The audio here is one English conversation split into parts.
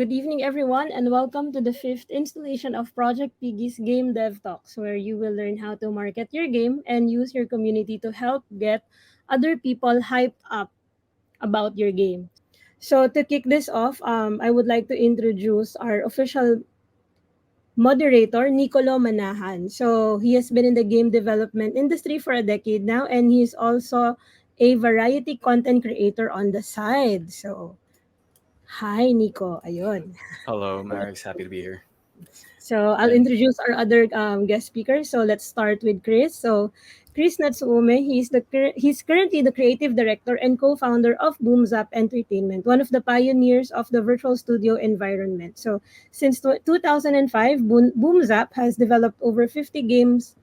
Good evening, everyone, and welcome to the fifth installation of Project Piggy's Game Dev Talks, where you will learn how to market your game and use your community to help get other people hyped up about your game. So, to kick this off, I would like to introduce our official moderator, Nicolo Manahan. So, he has been in the game development industry for a decade now, and he's also a variety content creator on the side. So, hi, Nico. Ayun. Hello, Max. Happy to be here. So I'll And introduce our other guest speakers. So let's start with Chris. So Chris Natsuome, he's currently the creative director and co-founder of BoomZap Entertainment, one of the pioneers of the virtual studio environment. So since 2005, BoomZap has developed over 50 games,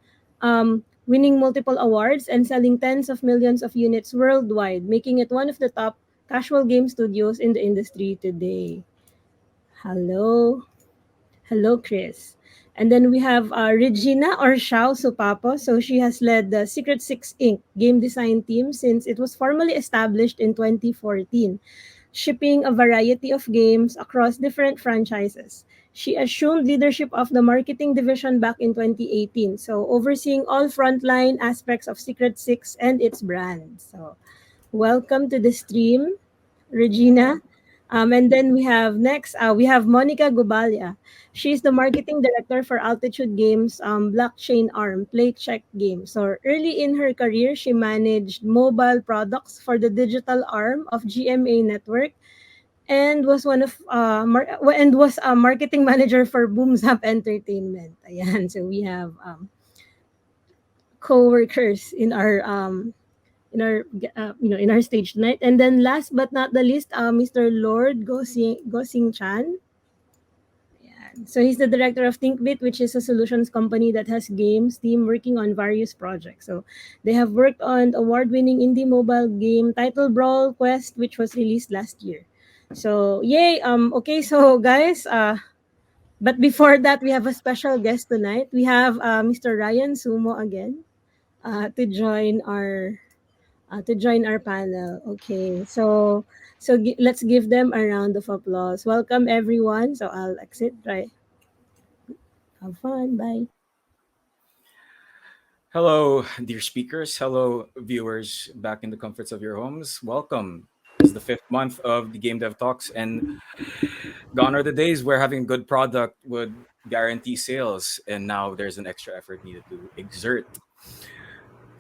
winning multiple awards and selling tens of millions of units worldwide, making it one of the top casual game studios in the industry today. Hello. Hello, Chris. And then we have Regina or Xiao Supapo. So she has led the Secret Six Inc. game design team since it was formally established in 2014, shipping a variety of games across different franchises. She assumed leadership of the marketing division back in 2018, so overseeing all frontline aspects of Secret Six and its brand. So, welcome to the stream, Regina. And then we have Monica Gubalia. She's the marketing director for Altitude Games, blockchain arm, Play Check Games. So early in her career, she managed mobile products for the digital arm of GMA Network and was a marketing manager for Boomzap Entertainment. Ayan, so we have co-workers in our stage tonight. And then last but not the least, Mr. Lord Gosing Chan. Ayan. So he's the director of ThinkBit, which is a solutions company that has games team working on various projects. So they have worked on award-winning indie mobile game title Brawl Quest, which was released last year. So yay! Okay, so guys, but before that, we have a special guest tonight. We have Mr. Ryan Sumo again to join our panel. Okay, let's give them a round of applause. Welcome everyone. So I'll exit. Right. Have fun. Bye. hello, dear speakers. Hello, viewers back in the comforts of your homes. Welcome. This is the fifth month of the Game Dev Talks, and gone are the days where having a good product would guarantee sales, and now there's an extra effort needed to exert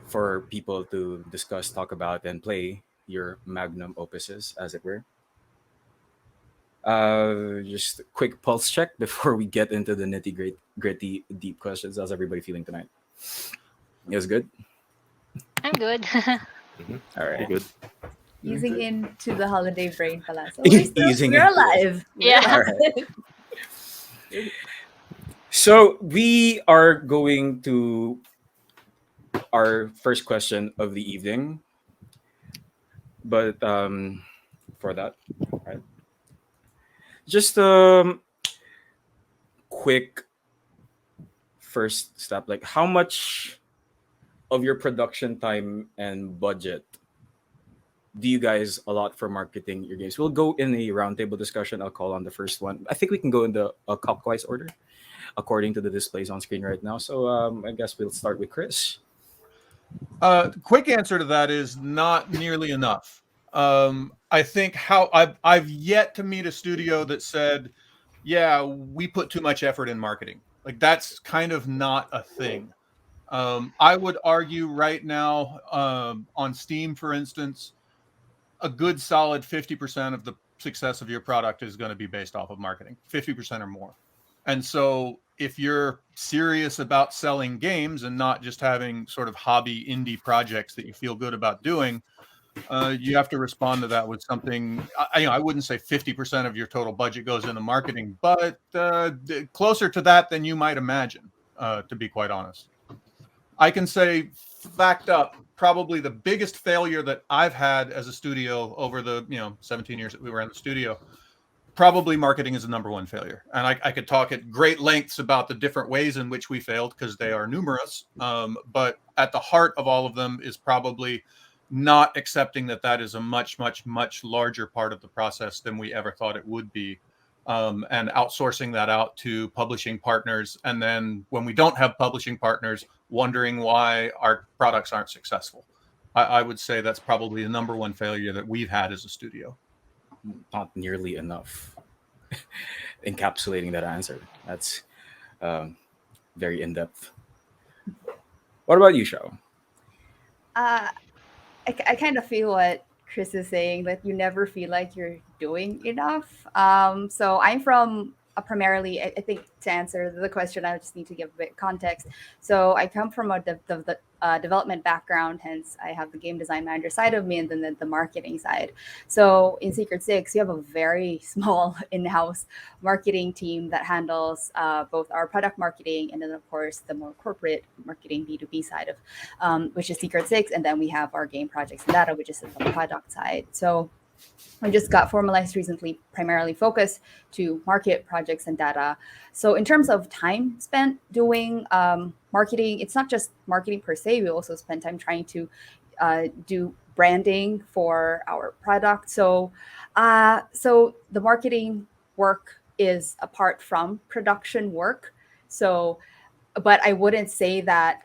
for people to discuss, talk about, and play your magnum opuses, as it were. Just a quick pulse check before we get into the gritty, deep questions. How's everybody feeling tonight? It was good. I'm good. All Pretty right. good. Easing into the holiday brain pala. So Easing we're into it. alive. We're Yeah. All alive. right. So we are going to our first question of the evening, but for that, right? Just quick first step. Like, how much of your production time and budget do you guys allot for marketing your games? We'll go in a roundtable discussion. I'll call on the first one. I think we can go in the clockwise order according to the displays on screen right now. So I guess we'll start with Chris. Quick answer to that is not nearly enough. I think how I've yet to meet a studio that said, "Yeah, we put too much effort in marketing." Like that's kind of not a thing. I would argue right now on Steam, for instance, a good solid 50% of the success of your product is going to be based off of marketing, 50% or more. And so if you're serious about selling games and not just having sort of hobby indie projects that you feel good about doing, you have to respond to that with something. I wouldn't say 50% of your total budget goes into marketing, but closer to that than you might imagine, to be quite honest. I can say, fact up, probably the biggest failure that I've had as a studio over the 17 years that we were in the studio. Probably marketing is the number one failure, and I could talk at great lengths about the different ways in which we failed because they are numerous. But at the heart of all of them is probably not accepting that that is a much, much, much larger part of the process than we ever thought it would be. and outsourcing that out to publishing partners. And then when we don't have publishing partners, wondering why our products aren't successful. I would say that's probably the number one failure that we've had as a studio. Not nearly enough. Encapsulating that answer. That's very in depth. What about you, Shao? Uh, I kind of feel what Chris is saying, that you never feel like you're doing enough. So I'm from a primarily, I think to answer the question, I just need to give a bit context. So I come from a development background, hence I have the game design manager side of me and then the marketing side. So in Secret Six, you have a very small in-house marketing team that handles both our product marketing and then of course the more corporate marketing B2B side of which is Secret Six, and then we have our game projects and data, which is the product side. So I just got formalized recently, primarily focused to market projects and data. So in terms of time spent doing marketing, it's not just marketing per se. We also spend time trying to do branding for our product. So the marketing work is apart from production work. So, but I wouldn't say that,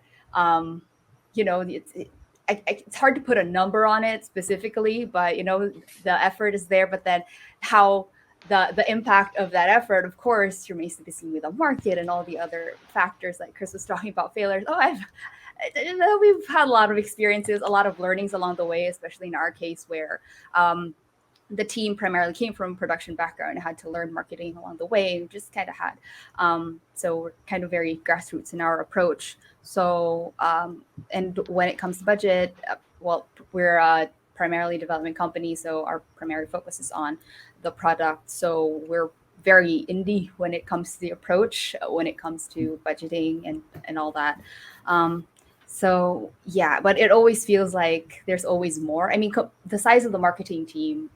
it's hard to put a number on it specifically, but the effort is there. But then how the impact of that effort, of course, remains to be seen with the market and all the other factors like Chris was talking about failures. We've had a lot of experiences, a lot of learnings along the way, especially in our case where the team primarily came from a production background and had to learn marketing along the way, and just kind of had so we're kind of very grassroots in our approach. So and when it comes to budget, we're a primarily development company, so our primary focus is on the product. So we're very indie when it comes to the approach, when it comes to budgeting and all that. So yeah, but it always feels like there's always more. I mean, the size of the marketing team,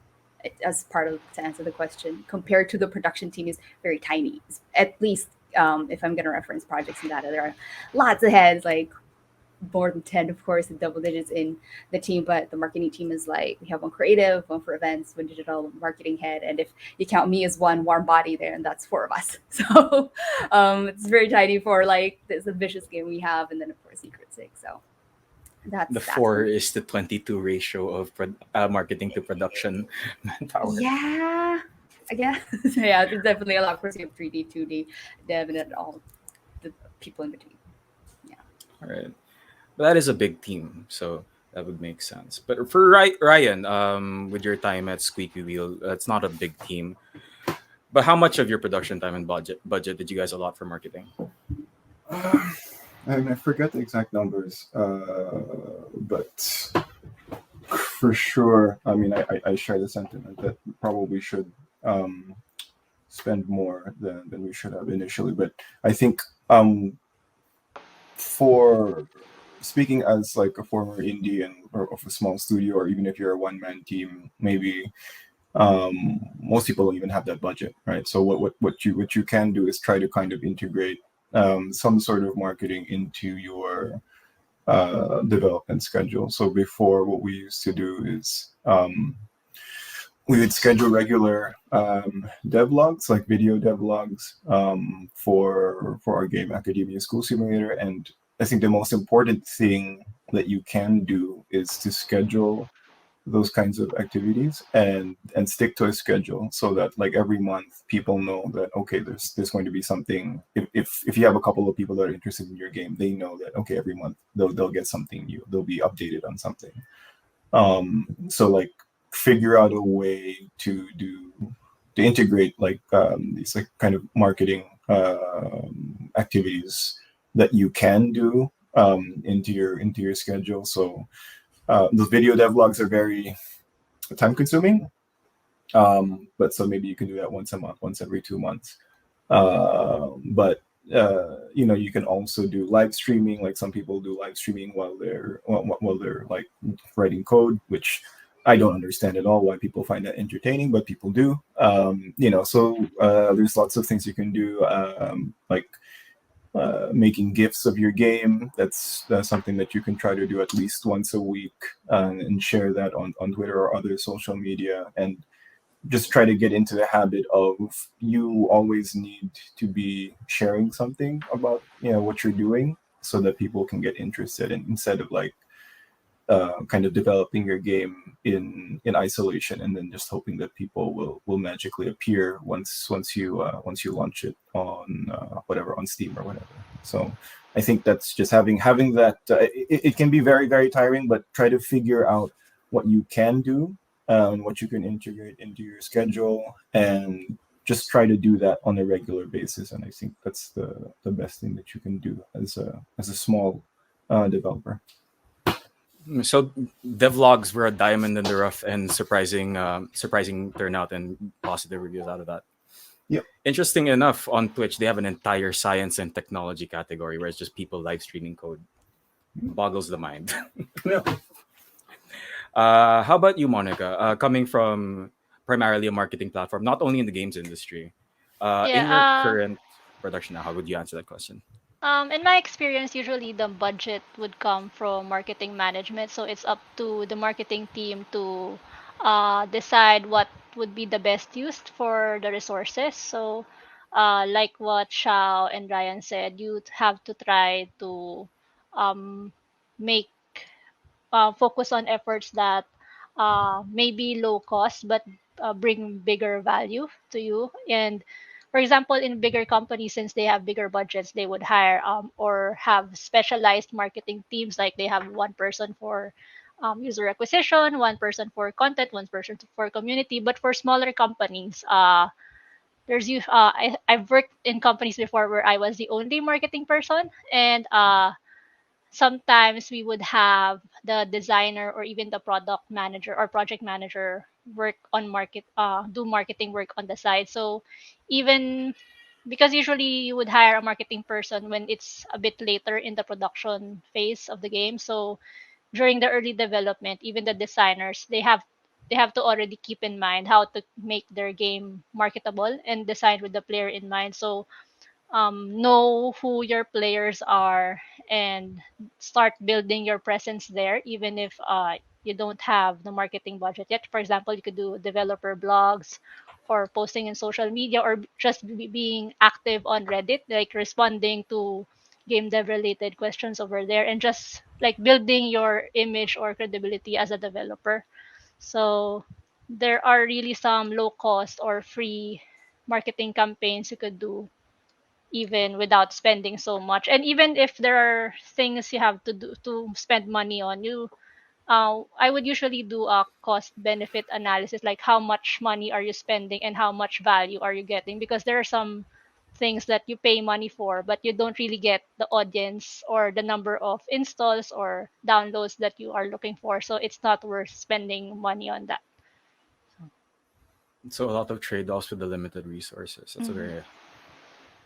as part of to answer the question, compared to the production team, is very tiny. At least if I'm going to reference projects and data, there are lots of heads, like more than 10, of course, in double digits in the team. But the marketing team is like, we have one creative, one for events, one digital marketing head. And if you count me as one warm body there, and that's 4 of us. So it's very tiny for like this ambitious game we have. And then of course, Secret Six. So The 4 is the 22 ratio of marketing to production manpower. Yeah, I guess. Yeah, there's definitely a lot. Of course, you have 3D, 2D, dev, and all the people in between. Yeah. All right. But that is a big team, so that would make sense. But for Ryan, with your time at Squeaky Wheel, it's not a big team. But how much of your production time and budget did you guys allot for marketing? I forget the exact numbers, but for sure, I mean, I share the sentiment that we probably should spend more than we should have initially. But I think for speaking as like a former indie or of a small studio, or even if you're a one-man team, maybe most people don't even have that budget, right? So what you can do is try to kind of integrate some sort of marketing into your development schedule. So before, what we used to do is we would schedule regular devlogs, like video devlogs, for our game Academia School Simulator. And I think the most important thing that you can do is to schedule those kinds of activities and stick to a schedule, so that like every month people know that, okay, there's going to be something. If you have a couple of people that are interested in your game, they know that, okay, every month they'll get something new, they'll be updated on something. So like figure out a way to integrate like these like kind of marketing activities that you can do into your schedule. So the video devlogs are very time consuming, but so maybe you can do that once a month, once every 2 months. But you can also do live streaming. Like some people do live streaming while they're like writing code, which I don't understand at all why people find that entertaining, but people do. So there's lots of things you can do, like making GIFs of your game. That's something that you can try to do at least once a week, and share that on Twitter or other social media. And just try to get into the habit of you always need to be sharing something about what you're doing so that people can get interested, and instead of like kind of developing your game in isolation and then just hoping that people will magically appear once you launch it on whatever, on Steam or whatever. So I think that's just having that. It can be very very tiring, but try to figure out what you can do and what you can integrate into your schedule, and just try to do that on a regular basis. And I think that's the best thing that you can do as a small developer. So devlogs were a diamond in the rough, and surprising turnout and positive reviews out of that. Yep. Interesting enough, on Twitch they have an entire science and technology category where it's just people live streaming code. Boggles the mind. How about you, Monica? Coming from primarily a marketing platform, not only in the games industry, in your Yeah. current production now, how would you answer that question? In my experience, usually the budget would come from marketing management. So it's up to the marketing team to decide what would be the best used for the resources. So, like what Shao and Ryan said, you have to try to um, make focus on efforts that may be low cost but bring bigger value to you. And for example, in bigger companies, since they have bigger budgets, they would hire or have specialized marketing teams. Like they have one person for user acquisition, one person for content, one person for community. But for smaller companies, I've worked in companies before where I was the only marketing person, and sometimes we would have the designer or even the product manager or project manager work on do marketing work on the side. So even because usually you would hire a marketing person when it's a bit later in the production phase of the game. So during the early development, even the designers, they have to already keep in mind how to make their game marketable and design with the player in mind. So know who your players are and start building your presence there, even if you don't have the marketing budget yet. For example, you could do developer blogs or posting in social media, or just being active on Reddit, like responding to game dev related questions over there, and just like building your image or credibility as a developer. So there are really some low cost or free marketing campaigns you could do even without spending so much. And even if there are things you have to do to spend money on, I would usually do a cost benefit analysis, like how much money are you spending and how much value are you getting, because there are some things that you pay money for but you don't really get the audience or the number of installs or downloads that you are looking for, so it's not worth spending money on that. So a lot of trade-offs with the limited resources. That's a Mhm. very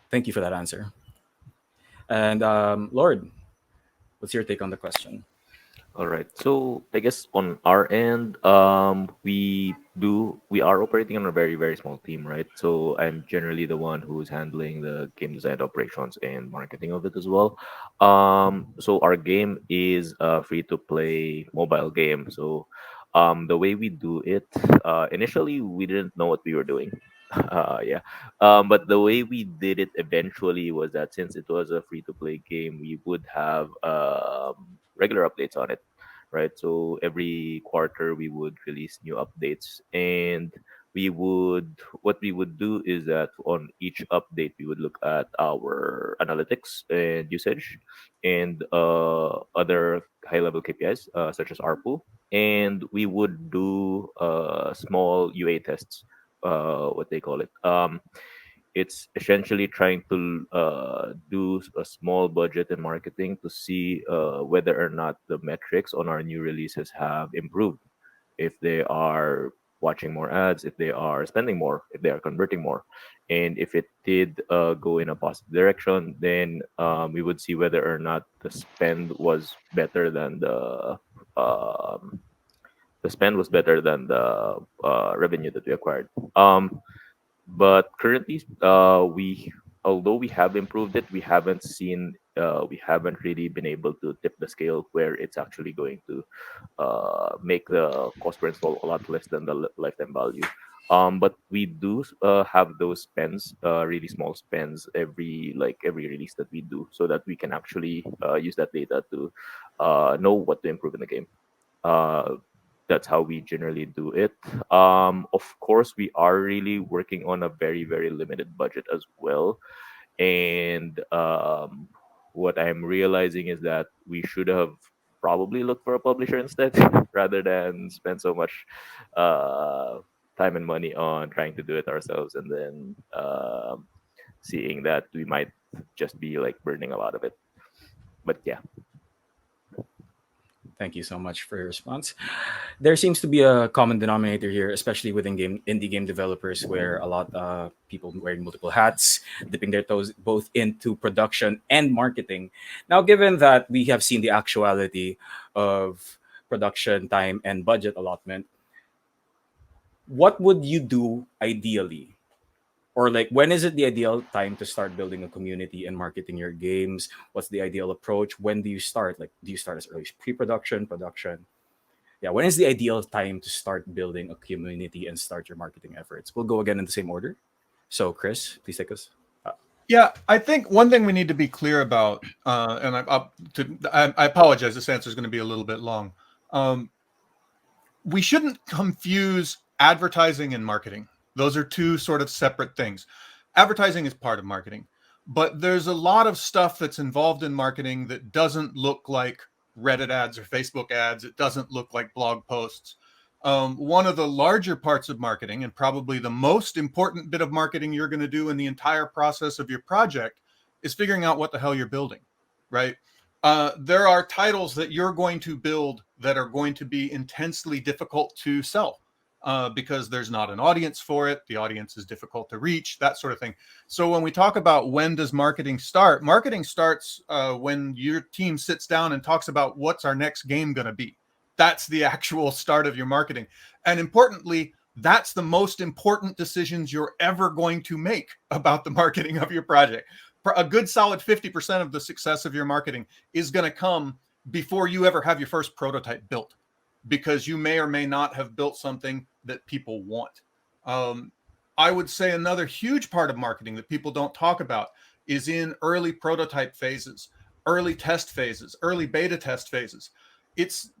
thank you for that answer. And Lord, what's your take on the question? All right. So I guess on our end, we are operating on a very very small team, right? So I'm generally the one who's handling the game design operations and marketing of it as well. So our game is a free to play mobile game. So the way we do it, initially we didn't know what we were doing. Yeah. But the way we did it eventually was that since it was a free to play game, we would have regular updates on it, right? So every quarter we would release new updates, and what we would do is that on each update we would look at our analytics and usage and other high level KPIs such as ARPU, and we would do small UA tests, what they call it. It's essentially trying to do a small budget in marketing to see whether or not the metrics on our new releases have improved, if they are watching more ads, if they are spending more, if they are converting more. And if it did go in a positive direction, then we would see whether or not um, the spend was better than the revenue that we acquired. But currently, although we have improved it, we haven't really been able to tip the scale where it's actually going to make the cost per install a lot less than the lifetime value. But we do have those spends, really small spends every release that we do, so that we can actually use that data to know what to improve in the game. Uh, that's how we generally do it. Of course, we are really working on a very, very limited budget as well. And what I'm realizing is that we should have probably looked for a publisher instead rather than spend so much uh, time and money on trying to do it ourselves, and then seeing that we might just be like burning a lot of it. But yeah. Thank you so much for your response. There seems to be a common denominator here, especially within indie game developers, where a lot of people wearing multiple hats, dipping their toes both into production and marketing. Now, given that we have seen the actuality of production time and budget allotment, what would you do ideally? Or like, when is it the ideal time to start building a community and marketing your games? What's the ideal approach? When do you start? Like, do you start as early as pre-production, production? Yeah, when is the ideal time to start building a community and start your marketing efforts? We'll go again in the same order. So, Chris, please take us. Yeah, I think one thing we need to be clear about, and I apologize, this answer is going to be a little bit long. We shouldn't confuse advertising and marketing. Those are two sort of separate things. Advertising is part of marketing, but there's a lot of stuff that's involved in marketing that doesn't look like Reddit ads or Facebook ads. It doesn't look like blog posts. One of the larger parts of marketing, and probably the most important bit of marketing you're going to do in the entire process of your project, is figuring out what the hell you're building, right? There are titles that you're going to build that are going to be intensely difficult to sell because there's not an audience for it. The audience is difficult to reach, that sort of thing. So when we talk about when does marketing start, marketing starts when your team sits down and talks about what's our next game going to be. That's the actual start of your marketing. And importantly, that's the most important decisions you're ever going to make about the marketing of your project. A good solid 50% of the success of your marketing is going to come before you ever have your first prototype built, because you may or may not have built something that people want. I would say another huge part of marketing that people don't talk about is in early prototype phases, early test phases, early beta test phases. It's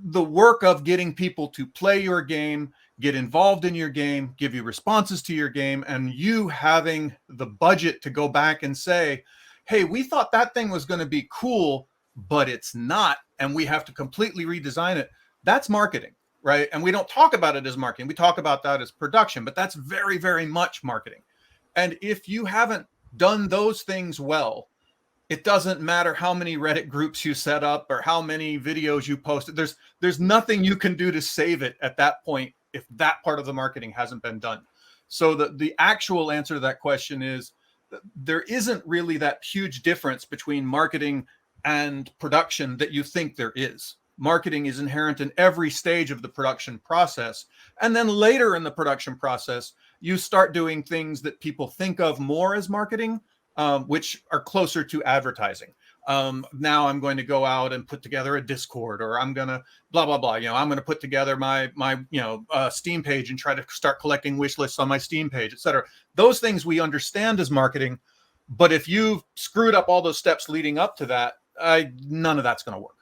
the work of getting people to play your game, get involved in your game, give you responses to your game, and you having the budget to go back and say, hey, we thought that thing was going to be cool, but it's not, and we have to completely redesign it. That's marketing, right? And we don't talk about it as marketing. We talk about that as production, but that's very, very much marketing. And if you haven't done those things well, it doesn't matter how many Reddit groups you set up or how many videos you posted. There's nothing you can do to save it at that point if that part of the marketing hasn't been done. So the actual answer to that question is there isn't really that huge difference between marketing and production that you think there is. Marketing is inherent in every stage of the production process. And then later in the production process, you start doing things that people think of more as marketing, which are closer to advertising. Now I'm going to go out and put together a Discord, or I'm going to blah, blah, blah. I'm going to put together my Steam page and try to start collecting wish lists on my Steam page, etc. Those things we understand as marketing. But if you've screwed up all those steps leading up to that, none of that's going to work.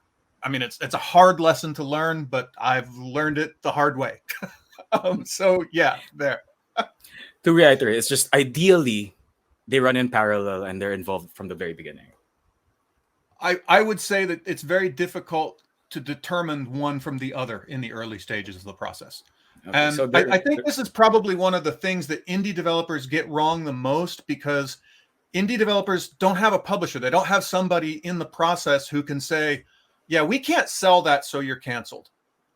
I mean, it's a hard lesson to learn, but I've learned it the hard way. So yeah, there. To reiterate, it's just ideally they run in parallel and they're involved from the very beginning. I would say that it's very difficult to determine one from the other in the early stages of the process. Okay, And so I think this is probably one of the things that indie developers get wrong the most, because indie developers don't have a publisher. They don't have somebody in the process who can say, yeah, we can't sell that, so you're canceled.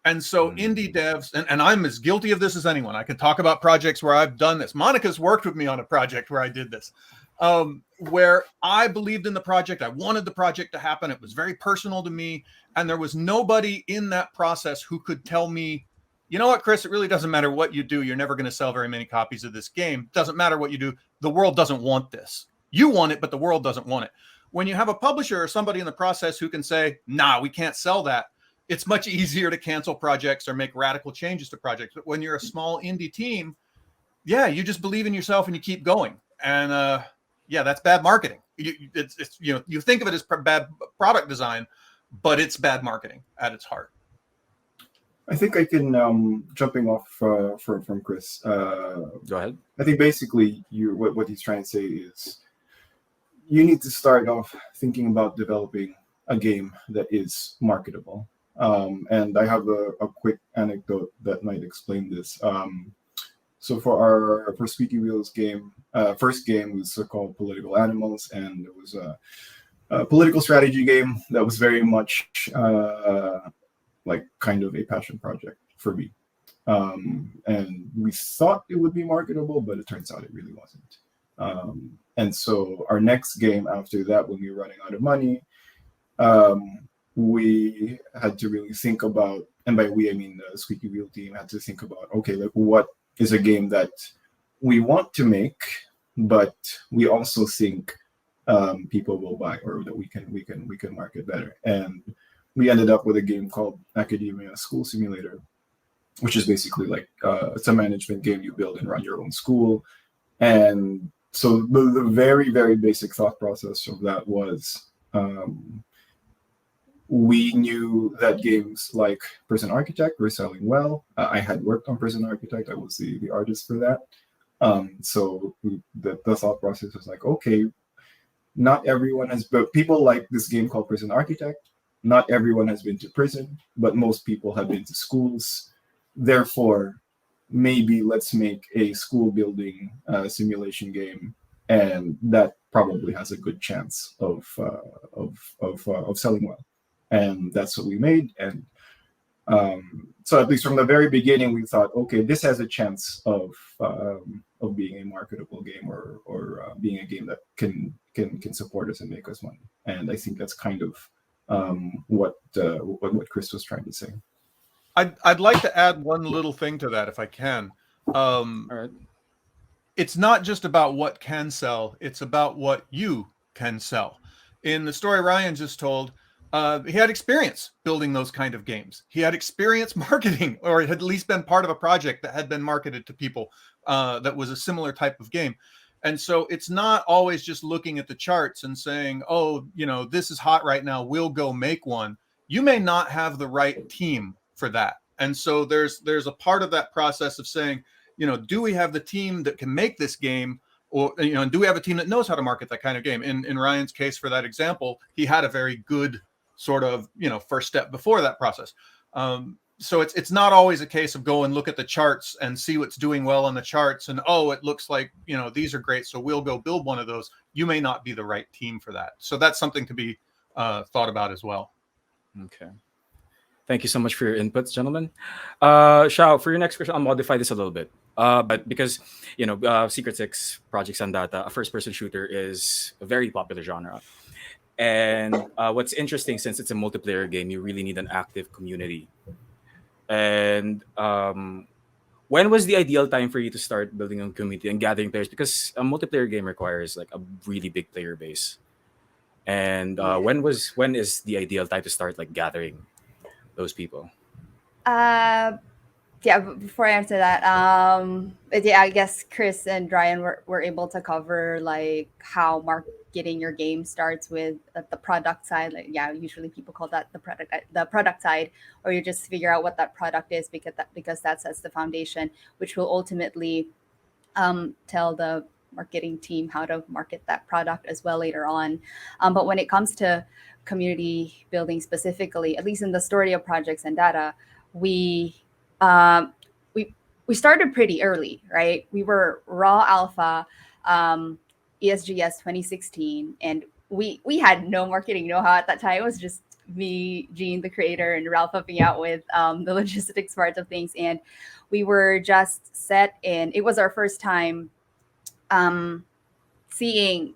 And so indie devs, and I'm as guilty of this as anyone. I can talk about projects where I've done this. Monica's worked with me on a project where I did this, where I believed in the project. I wanted the project to happen. It was very personal to me. And there was nobody in that process who could tell me, you know what, Chris, it really doesn't matter what you do. You're never going to sell very many copies of this game. It doesn't matter what you do. The world doesn't want this. You want it, but the world doesn't want it. When you have a publisher or somebody in the process who can say, nah, we can't sell that, it's much easier to cancel projects or make radical changes to projects. But when you're a small indie team, yeah, you just believe in yourself and you keep going. And yeah, that's bad marketing. It's you think of it as bad product design, but it's bad marketing at its heart. I think I can jumping off from Chris. Go ahead. I think basically what he's trying to say is you need to start off thinking about developing a game that is marketable. And I have a quick anecdote that might explain this. So for our for Squeaky Wheels game, first game was called Political Animals, and it was a political strategy game that was very much like kind of a passion project for me. And we thought it would be marketable, but it turns out it really wasn't. And so our next game after that, when we were running out of money, we had to really think about, and by we I mean the Squeaky Wheel team had to think about, okay, like what is a game that we want to make, but we also think people will buy, or that we can market better. And we ended up with a game called Academia School Simulator, which is basically like it's a management game. You build and run your own school. And so the very, very basic thought process of that was we knew that games like Prison Architect were selling well. I had worked on Prison Architect. I was the artist for that. So the thought process was like, okay, not everyone has, but people like this game called Prison Architect. Not everyone has been to prison, but most people have been to schools. Therefore, maybe let's make a school building simulation game, and that probably has a good chance of selling well. And that's what we made. And so at least from the very beginning, we thought, okay, this has a chance of being a marketable game, or being a game that can support us and make us money. And I think that's kind of what Chris was trying to say. I'd like to add one little thing to that if I can. All right. It's not just about what can sell, it's about what you can sell. In the story Ryan just told, he had experience building those kind of games. He had experience marketing, or it had at least been part of a project that had been marketed to people that was a similar type of game. And so it's not always just looking at the charts and saying, oh, this is hot right now, we'll go make one. You may not have the right team for that. And so there's a part of that process of saying, do we have the team that can make this game? Or, and do we have a team that knows how to market that kind of game? In Ryan's case, for that example, he had a very good sort of, first step before that process. So it's not always a case of go and look at the charts and see what's doing well on the charts and, oh, it looks like, these are great, so we'll go build one of those. You may not be the right team for that. So that's something to be thought about as well. Okay. Thank you so much for your inputs, gentlemen. Shao, for your next question, I'll modify this a little bit. But because, Secret Six, Project Sandata, a first-person shooter is a very popular genre. And what's interesting, since it's a multiplayer game, you really need an active community. And when was the ideal time for you to start building a community and gathering players? Because a multiplayer game requires like a really big player base. And when is the ideal time to start like gathering those people? Yeah, before I answer that, yeah, I guess Chris and Ryan were able to cover like how marketing your game starts with the product side. Like, yeah, usually people call that the product side, or you just figure out what that product is because that sets the foundation, which will ultimately tell the marketing team how to market that product as well later on. But when it comes to community building specifically, at least in the story of Projects and Data, we started pretty early, right? We were raw alpha, ESGS 2016, and we had no marketing know-how at that time. It was just me, Gene, the creator, and Ralph helping out with the logistics parts of things. And we were just set in. It was our first time seeing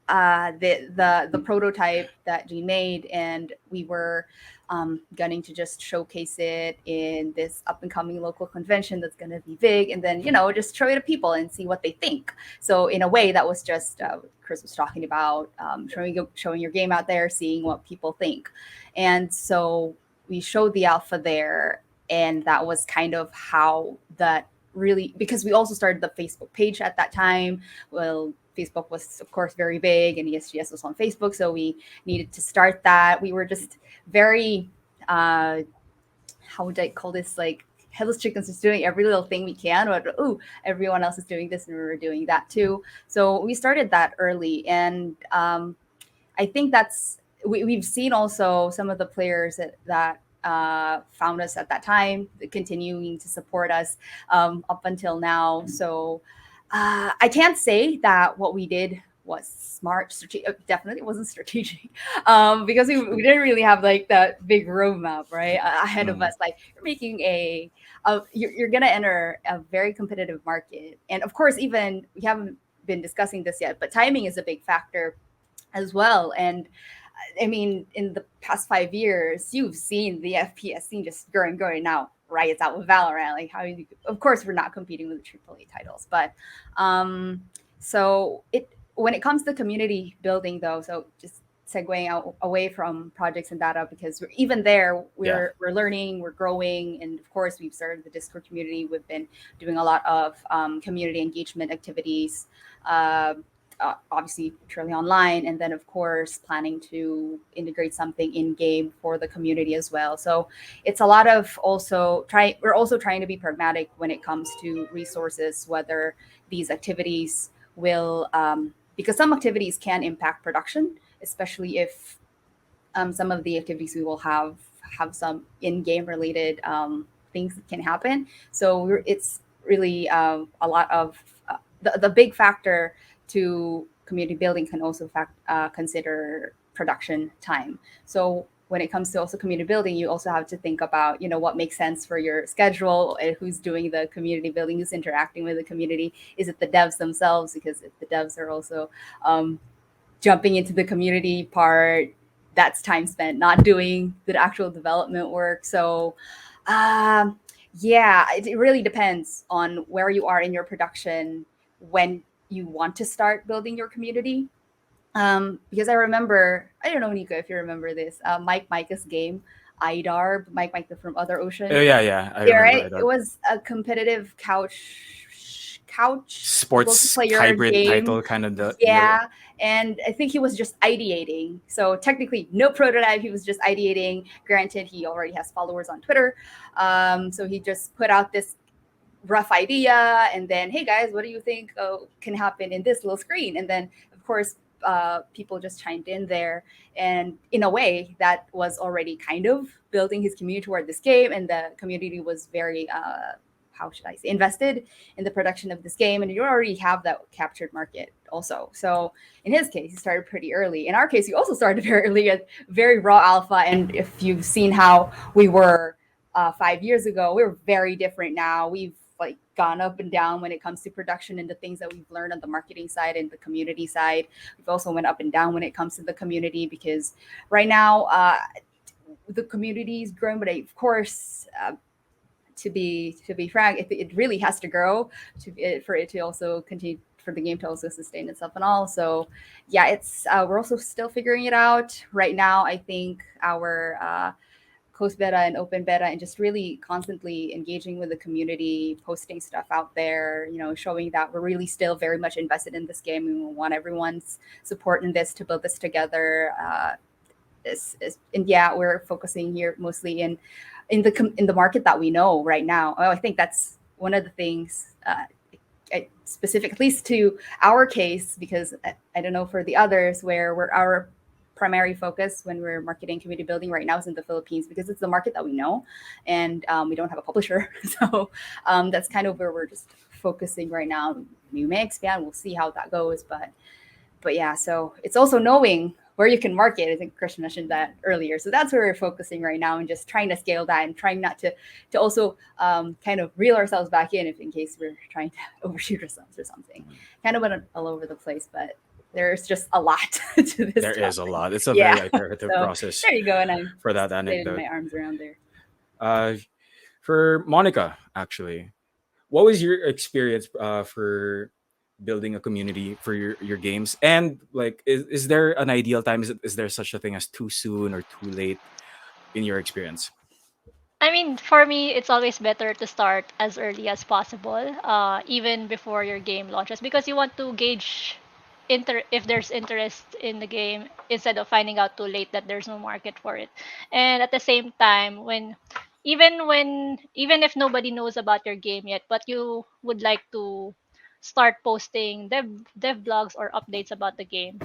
the prototype that Gene made, and we were gunning to just showcase it in this up and coming local convention that's going to be big, and then just show it to people and see what they think. So in a way, that was just Chris was talking about showing your game out there, seeing what people think. And so we showed the alpha there, and that was kind of how that really, because we also started the Facebook page at that time. Well, Facebook was of course very big, and ESGS was on Facebook, so we needed to start that. We were just very how would I call this, like headless chickens, just doing every little thing we can. But oh, everyone else is doing this, and we were doing that too. So we started that early, and I think we've seen also some of the players that found us at that time continuing to support us up until now. So I can't say that what we did was smart. Definitely wasn't strategic because we didn't really have like that big roadmap right ahead of Mm. us. Like you're making you're gonna enter a very competitive market, and of course, even we haven't been discussing this yet, but timing is a big factor as well. And I mean, in the past 5 years, you've seen the FPS scene just growing now. Right, it's out with Valorant. Like of course, we're not competing with the AAA titles, but um, so when it comes to community building, though, so just segueing out away from projects and data, because even there Yeah. we're learning, we're growing, and of course we've started the Discord community. We've been doing a lot of community engagement activities. Uh, Obviously purely online, and then of course planning to integrate something in game for the community as well. So it's a lot of we're also trying to be pragmatic when it comes to resources, whether these activities will because some activities can impact production, especially if some of the activities we will have some in-game related things that can happen. So it's really a lot of the big factor to community building can also consider production time. So when it comes to also community building, you also have to think about what makes sense for your schedule and who's doing the community building, who's interacting with the community. Is it the devs themselves? Because if the devs are also jumping into the community part, that's time spent not doing the actual development work. So um, yeah, it really depends on where you are in your production when you want to start building your community. Because I remember, I don't know, Nico, if you remember this, Mike Micah's game, IDAR, Mike from Other Oh Ocean. yeah, yeah. I Yeah, remember right. It Idar. was a competitive couch Sports multiplayer hybrid game. title kind of the deal. Yeah, and I think he was just ideating. So technically, no prototype. He was just ideating. Granted, he already has followers on Twitter, so he just put out this rough idea, and then, hey guys, what do you think can happen in this little screen? And then, of course, people just chimed in there, and in a way, that was already kind of building his community toward this game, and the community was very how should I say, invested in the production of this game, and you already have that captured market also. So in his case, he started pretty early. In our case, we also started very early at very raw alpha. And if you've seen how we were 5 years ago, we're very different now. We've like gone up and down when it comes to production and the things that we've learned on the marketing side and the community side. We've also went up and down when it comes to the community, because right now the community is growing, but of course to be frank, it really has to grow for it to also continue, for the game to also sustain itself and all. So yeah, it's we're also still figuring it out right now. I think our closed beta and open beta, and just really constantly engaging with the community, posting stuff out there, showing that we're really still very much invested in this game, and we want everyone's support in this to build this together. And yeah, we're focusing here mostly in the market that we know right now. I think that's one of the things specific, at least to our case, because I don't know for the others, where our primary focus when we're marketing community building right now is in the Philippines, because it's the market that we know, and we don't have a publisher. So that's kind of where we're just focusing right now. We may expand, we'll see how that goes, but yeah, so it's also knowing where you can market. I think Christian mentioned that earlier. So that's where we're focusing right now, and just trying to scale that, and trying not to also kind of reel ourselves back in if in case we're trying to overshoot ourselves or something. Kind of went all over the place, but there's just a lot to this There topic. is a lot. It's a Yeah. very iterative So process there you go, and I'm for that flailing anecdote. my arms around there. Uh, for Monica, actually, what was your experience for building a community for your games? And like, is there an ideal time? Is there such a thing as too soon or too late in your experience? I mean, for me, it's always better to start as early as possible, even before your game launches, because you want to gauge if there's interest in the game instead of finding out too late that there's no market for it. And at the same time, even if nobody knows about your game yet, but you would like to start posting dev blogs or updates about the game,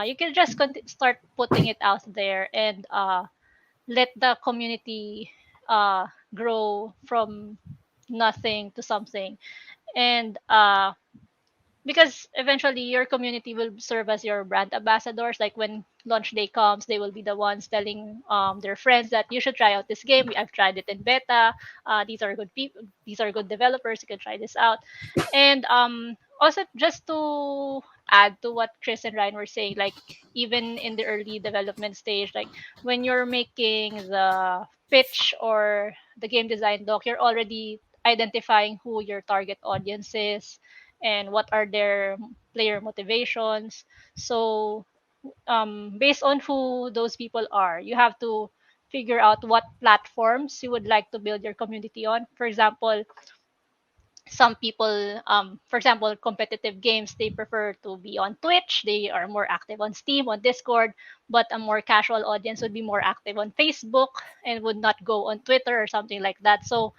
you can just start putting it out there and let the community uh, grow from nothing to something. And because eventually your community will serve as your brand ambassadors. Like when launch day comes, they will be the ones telling their friends that you should try out this game. I've tried it in beta. These are good people. These are good developers. You can try this out. And also, just to add to what Chris and Ryan were saying, like even in the early development stage, like when you're making the pitch or the game design doc, you're already identifying who your target audience is and what are their player motivations. So, based on who those people are, you have to figure out what platforms you would like to build your community on. For example, some people, for example, competitive games, they prefer to be on Twitch. They are more active on Steam, on Discord, but a more casual audience would be more active on Facebook and would not go on Twitter or something like that. So,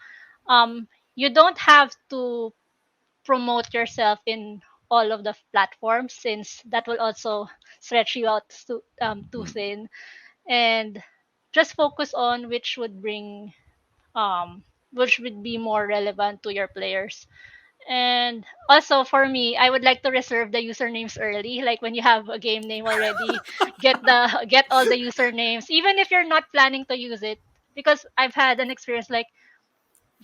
you don't have to promote yourself in all of the platforms since that will also stretch you out too Mm. thin, and just focus on which would be more relevant to your players. And also for me, I would like to reserve the usernames early. Like when you have a game name already, get all the usernames, even if you're not planning to use it. Because I've had an experience like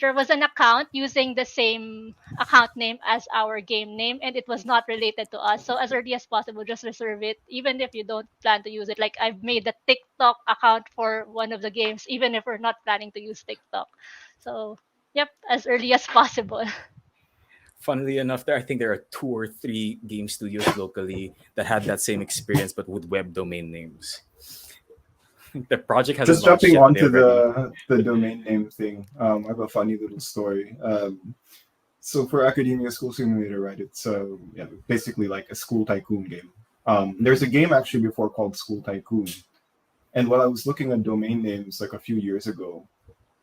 there was an account using the same account name as our game name and it was not related to us. So as early as possible, just reserve it, even if you don't plan to use it. Like I've made a TikTok account for one of the games, even if we're not planning to use TikTok. So yep, as early as possible. Funnily enough, I think there are two or three game studios locally that had that same experience, but with web domain names. The project hasn't Just launched jumping yet, and they onto already. the domain name thing, I have a funny little story. So for Academia School Simulator, right? It's yeah, basically like a school tycoon game. There's a game actually before called School Tycoon, and while I was looking at domain names like a few years ago,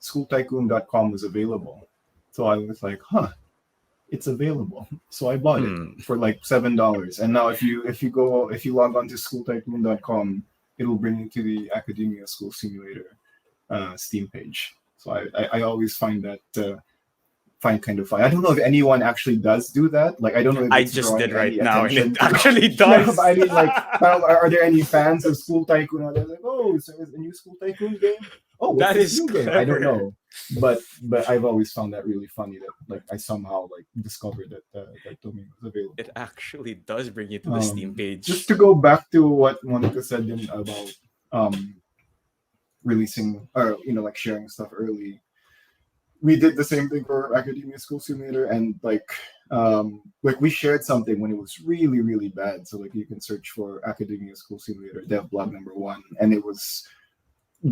schooltycoon.com was available. So I was like, huh, it's available. So I bought it Hmm. for like $7. And now if you log on to schooltycoon.com, it'll bring you to the Academia School Simulator Steam page. So I always find that find kind of funny. I don't know if anyone actually does do that. Like I don't know if I it's just did drawing right any now, and it attention to. actually No, but does. I mean, like, are there any fans of School Tycoon out there? Like, oh, so is a new School Tycoon game? Oh, what's That this is new game? I don't clever. know, but I've always found that really funny that like I somehow like discovered that that domain was It available. actually does bring you to the Steam Just page. to go back to what Monica said then about um, releasing or like sharing stuff early, we did the same thing for Academia School Simulator, and like we shared something when it was really really bad. So like you can search for Academia School Simulator dev blog number 1, and it was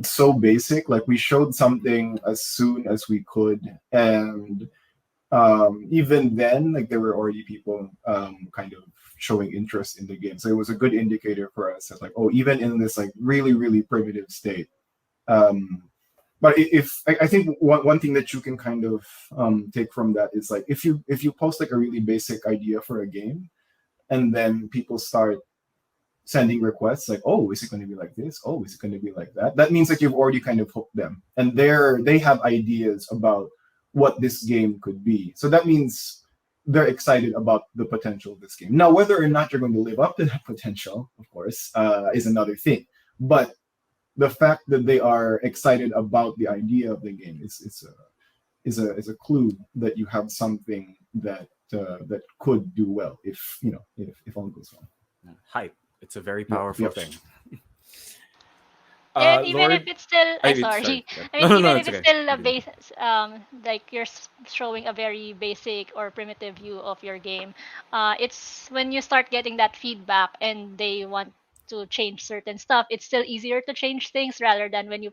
so basic. Like we showed something as soon as we could, and even then, like there were already people kind of showing interest in the game. So it was a good indicator for us that like, oh, even in this like really really primitive state. Um, but if I think one thing that you can kind of take from that is like if you post like a really basic idea for a game, and then people start sending requests like, oh, is it going to be like this? Oh, is it going to be like that? That means like you've already kind of hooked them, and they have ideas about what this game could be. So that means they're excited about the potential of this game. Now, whether or not you're going to live up to that potential, of course, is another thing. But the fact that they are excited about the idea of the game is a clue that you have something that could do well if if all goes well. Hype. It's a very Yep, powerful yep. thing. And even if Lord, it's still, sorry. sorry. I No, mean, no, no. even It's if it's okay. still a Continue. base, like you're showing a very basic or primitive view of your game, it's when you start getting that feedback and they want to change certain stuff. It's still easier to change things rather than when you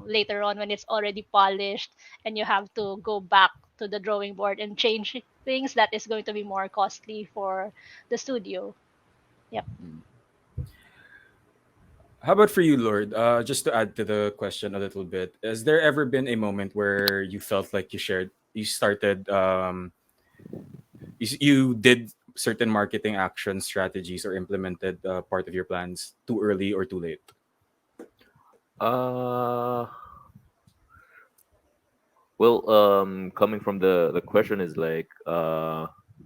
later on when it's already polished and you have to go back to the drawing board and change things. That is going to be more costly for the studio. Yep. How about for you, Lord? Just to add to the question a little bit, has there ever been a moment where you felt like you started, you did certain marketing action strategies or implemented part of your plans too early or too late? Uh, well, coming from the question is like,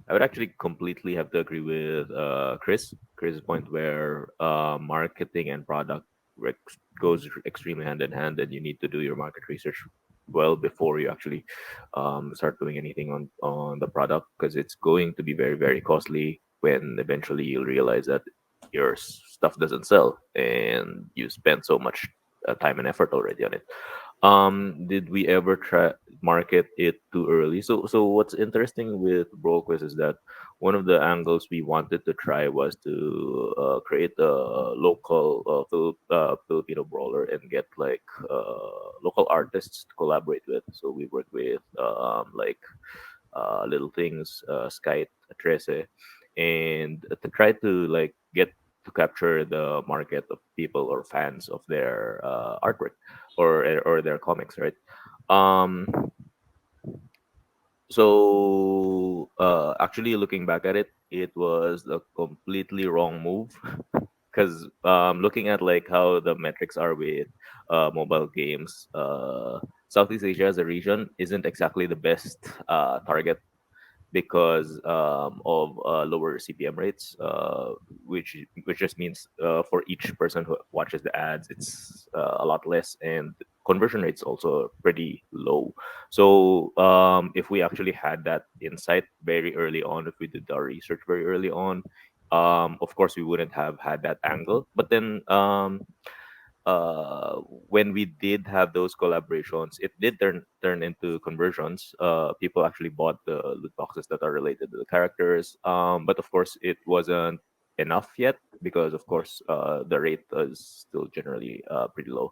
I would actually completely have to agree with Chris's point where marketing and product goes extremely hand in hand, and you need to do your market research well before you actually start doing anything on the product, because it's going to be very very costly when eventually you'll realize that your stuff doesn't sell and you spent so much time and effort already on it. Did we ever try market it too early? So what's interesting with Broquest is that one of the angles we wanted to try was to create a local Filipino brawler and get like local artists to collaborate with. So we worked with like Little Things, Sky Trece, and to try to like get to capture the market of people or fans of their artwork or their comics, right? Um, actually, looking back at it, it was a completely wrong move because looking at like how the metrics are with mobile games, Southeast Asia as a region isn't exactly the best target because of lower CPM rates, which just means for each person who watches the ads, it's a lot less, and conversion rates also pretty low. So if we actually had that insight very early on, if we did our research very early on, of course we wouldn't have had that angle. But then uh, when we did have those collaborations, it did turn into conversions. People actually bought the loot boxes that are related to the characters. But of course, it wasn't enough yet because, of course, the rate is still generally pretty low.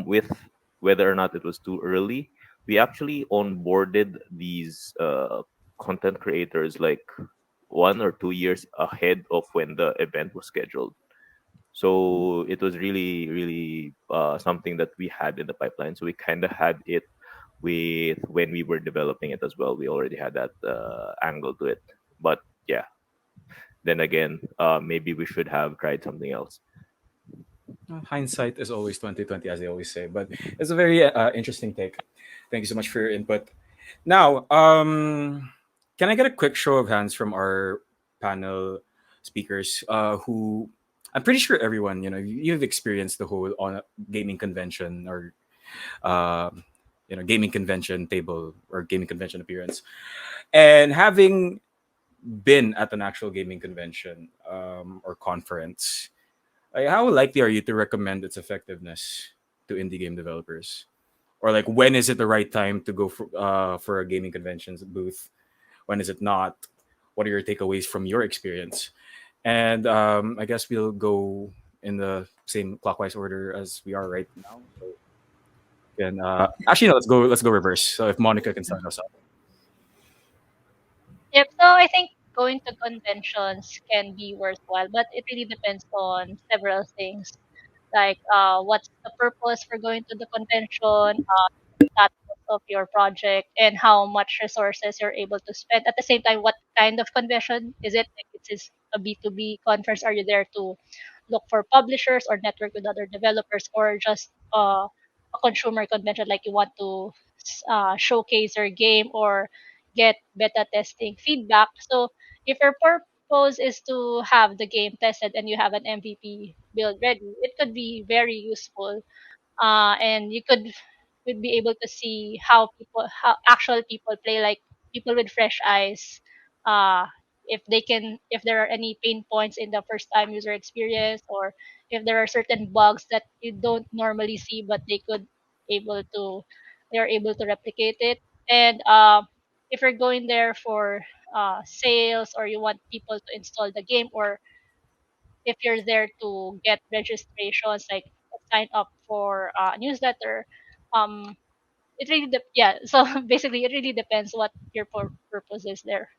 With whether or not it was too early, we actually onboarded these content creators like 1 or 2 years ahead of when the event was scheduled. So it was really really something that we had in the pipeline, so we kind of had it with when we were developing it as well. We already had that angle to it, but yeah, then again, maybe we should have tried something else. Hindsight is always 2020, as they always say. But it's a very interesting take. Thank you so much for your input. Now, can I get a quick show of hands from our panel speakers who I'm pretty sure everyone, you've experienced the whole on gaming convention or uh, gaming convention table or gaming convention appearance, and having been at an actual gaming convention or conference, like, how likely are you to recommend its effectiveness to indie game developers? Or like, when is it the right time to go for a gaming conventions booth? When is it not? What are your takeaways from your experience? And I guess we'll go in the same clockwise order as we are right now. So, and actually, no, let's go reverse. So if Monica can start us off. Yep. So I think going to conventions can be worthwhile, but it really depends on several things, like what's the purpose for going to the convention, status of your project, and how much resources you're able to spend. At the same time, what kind of convention is it? Like, is a B2B conference? Are you there to look for publishers or network with other developers, or just a consumer convention, like you want to showcase your game or get beta testing feedback? So if your purpose is to have the game tested and you have an MVP build ready, it could be very useful, and you could be able to see how actual people play, like people with fresh eyes, uh if there are any pain points in the first time user experience, or if there are certain bugs that you don't normally see but able to they're able to replicate it. And if you're going there for sales, or you want people to install the game, or if you're there to get registrations, like sign up for a newsletter, um, it really yeah. So basically, it really depends what your purpose is there.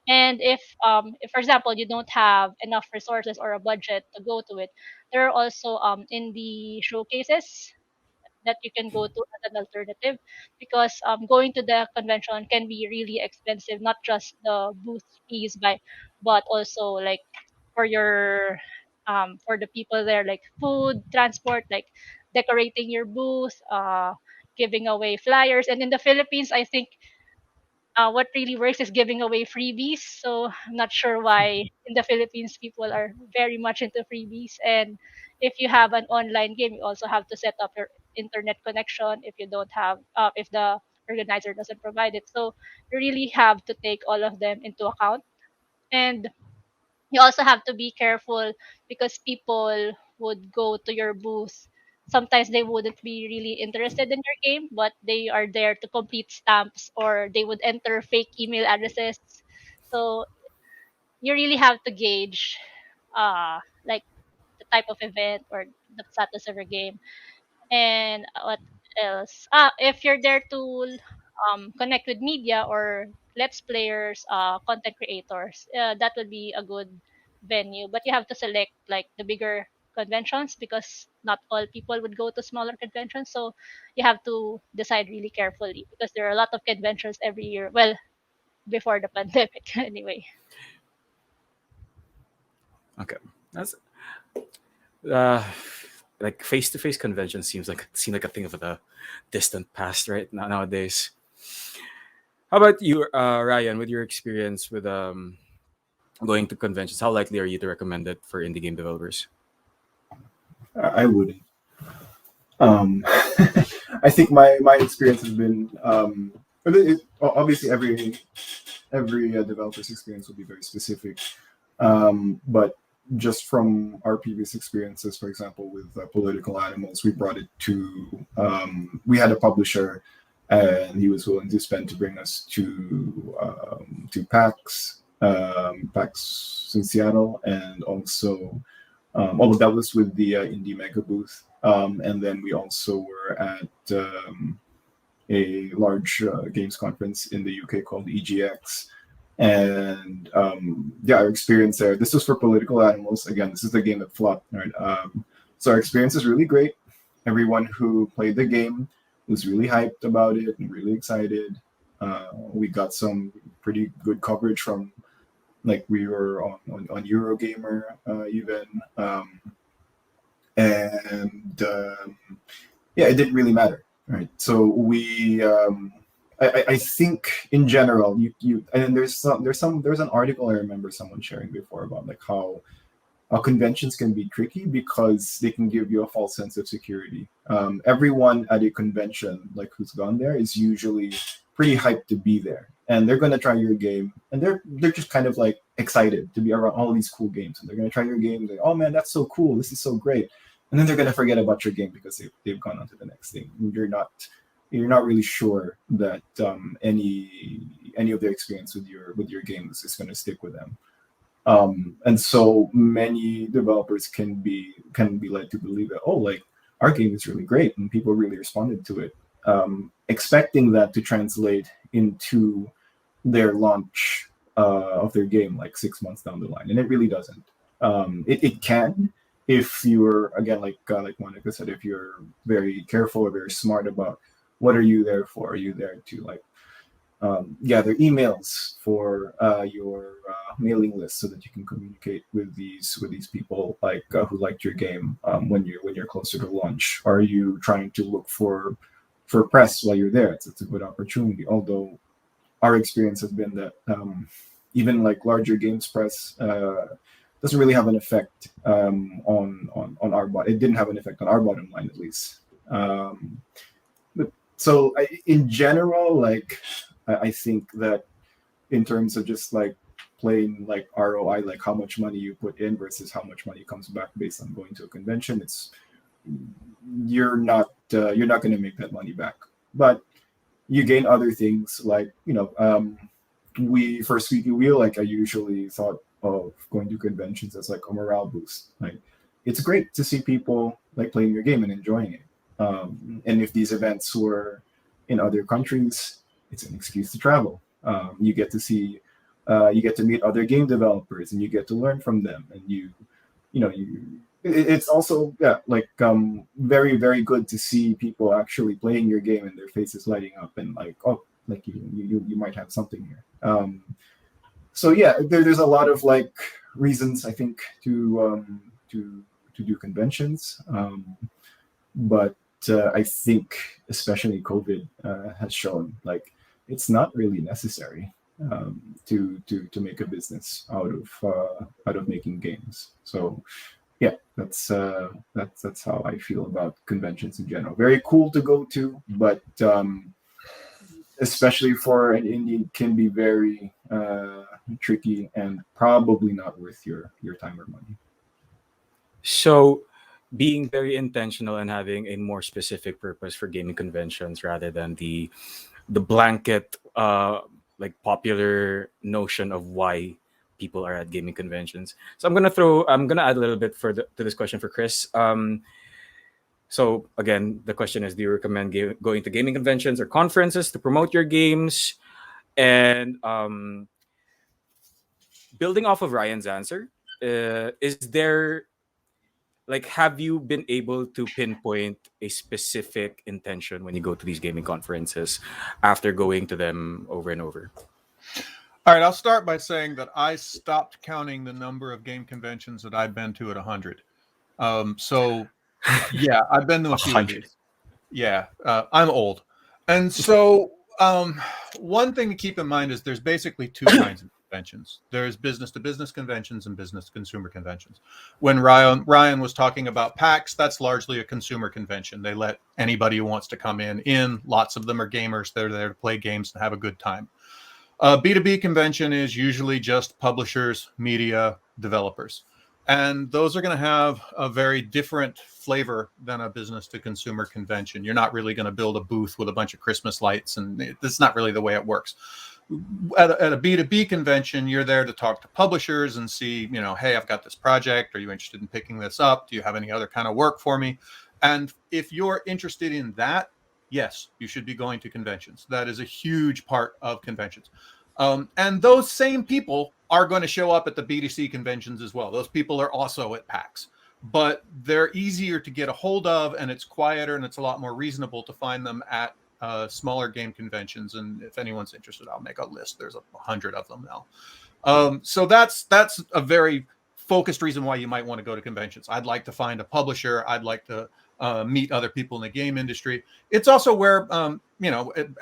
And if for example you don't have enough resources or a budget to go to it, there are also indie showcases that you can go to as an alternative, because going to the convention can be really expensive, not just the booth fees but also like for your for the people there, like food, transport, like decorating your booth, giving away flyers. And in the Philippines, I think what really works is giving away freebies. So I'm not sure why in the Philippines people are very much into freebies. And if you have an online game, you also have to set up your internet connection if you don't have, if the organizer doesn't provide it. So you really have to take all of them into account. And you also have to be careful, because people would go to your booth. Sometimes they wouldn't be really interested in your game, but they are there to complete stamps, or they would enter fake email addresses. So you really have to gauge like the type of event or the status of your game. And what else? If you're there to connect with media or let's players, content creators, that would be a good venue. But you have to select like the bigger conventions, because not all people would go to smaller conventions. So you have to decide really carefully, because there are a lot of conventions every year. Well, before the pandemic, anyway. Okay, that's uh, like face-to-face convention seem like a thing of the distant past right now nowadays. How about you, Ryan? With your experience with going to conventions, how likely are you to recommend it for indie game developers? I wouldn't. I think my experience has been obviously every developer's experience will be very specific. But just from our previous experiences, for example, with political animals, we brought it to we had a publisher, and he was willing to spend to bring us to PAX in Seattle, and also all of that was with the Indie Mega booth. And then we also were at a large games conference in the UK called EGX. And yeah, our experience there, this was for political animals. Again, this is the game that flopped, right? So our experience is really great. Everyone who played the game was really hyped about it and really excited. We got some pretty good coverage from, like, we were on Eurogamer even. And yeah, it didn't really matter, right? So I think in general, you and there's an article I remember someone sharing before about like how conventions can be tricky because they can give you a false sense of security. Everyone at a convention, like who's gone there, is usually pretty hyped to be there, and they're gonna try your game, and they're just kind of like excited to be around all these cool games, and they're gonna try your game. Like, oh man, that's so cool! This is so great, and then they're gonna forget about your game because they've gone on to the next thing. You're not really sure that any of their experience with your games is going to stick with them. And so many developers can be led to believe that, oh, like, our game is really great and people really responded to it, expecting that to translate into their launch of their game like 6 months down the line, and it really doesn't. It can, if you're, again, like Monica said, if you're very careful or very smart about what are you there for. Are you there to like gather emails for your mailing list so that you can communicate with these people like who liked your game when you're closer to launch? Are you trying to look for press while you're there? It's a good opportunity. Although our experience has been that even like larger games press doesn't really have an effect on our bottom. It didn't have an effect on our bottom line, at least. So in general, like, I think that in terms of just like plain like ROI, like how much money you put in versus how much money comes back based on going to a convention, it's you're not going to make that money back. But you gain other things, like, we for Squeaky Wheel, like I usually thought, of going to conventions as like a morale boost. Like, it's great to see people like playing your game and enjoying it. And if these events were in other countries, it's an excuse to travel. You get to see, you get to meet other game developers, and you get to learn from them. And you know, it's also like very very good to see people actually playing your game and their faces lighting up and like, oh, like you might have something here. So yeah, there's a lot of like reasons I think to do conventions, but I think especially COVID has shown like it's not really necessary to make a business out of making games. So yeah, that's how I feel about conventions in general. Very cool to go to, but especially for an indie, can be very tricky and probably not worth your time or money. So, being very intentional and having a more specific purpose for gaming conventions rather than the blanket like popular notion of why people are at gaming conventions. So I'm gonna add a little bit further to this question for Chris. So again, the question is: do you recommend going to gaming conventions or conferences to promote your games? And building off of Ryan's answer, is there like have you been able to pinpoint a specific intention when you go to these gaming conferences after going to them over and over? All right, I'll start by saying that I stopped counting the number of game conventions that I've been to at 100. So, yeah, I've been to a few of 100. these. Yeah, I'm old. And so one thing to keep in mind is there's basically two kinds of conventions. There's business to business conventions and business to consumer conventions. When Ryan was talking about PAX, that's largely a consumer convention. They let anybody who wants to come in. Lots of them are gamers. They're there to play games and have a good time. B2B convention is usually just publishers, media, developers. And those are going to have a very different flavor than a business to consumer convention. You're not really going to build a booth with a bunch of Christmas lights, and that's not really the way it works. At a B2B convention, you're there to talk to publishers and see, hey, I've got this project. Are you interested in picking this up? Do you have any other kind of work for me? And if you're interested in that, yes, you should be going to conventions. That is a huge part of conventions. And those same people are going to show up at the B2C conventions as well. Those people are also at PAX, but they're easier to get a hold of, and it's quieter, and it's a lot more reasonable to find them at smaller game conventions. And if anyone's interested, I'll make a list. There's 100 of them now. So that's a very focused reason why you might want to go to conventions. I'd like to find a publisher. I'd like to meet other people in the game industry. It's also where,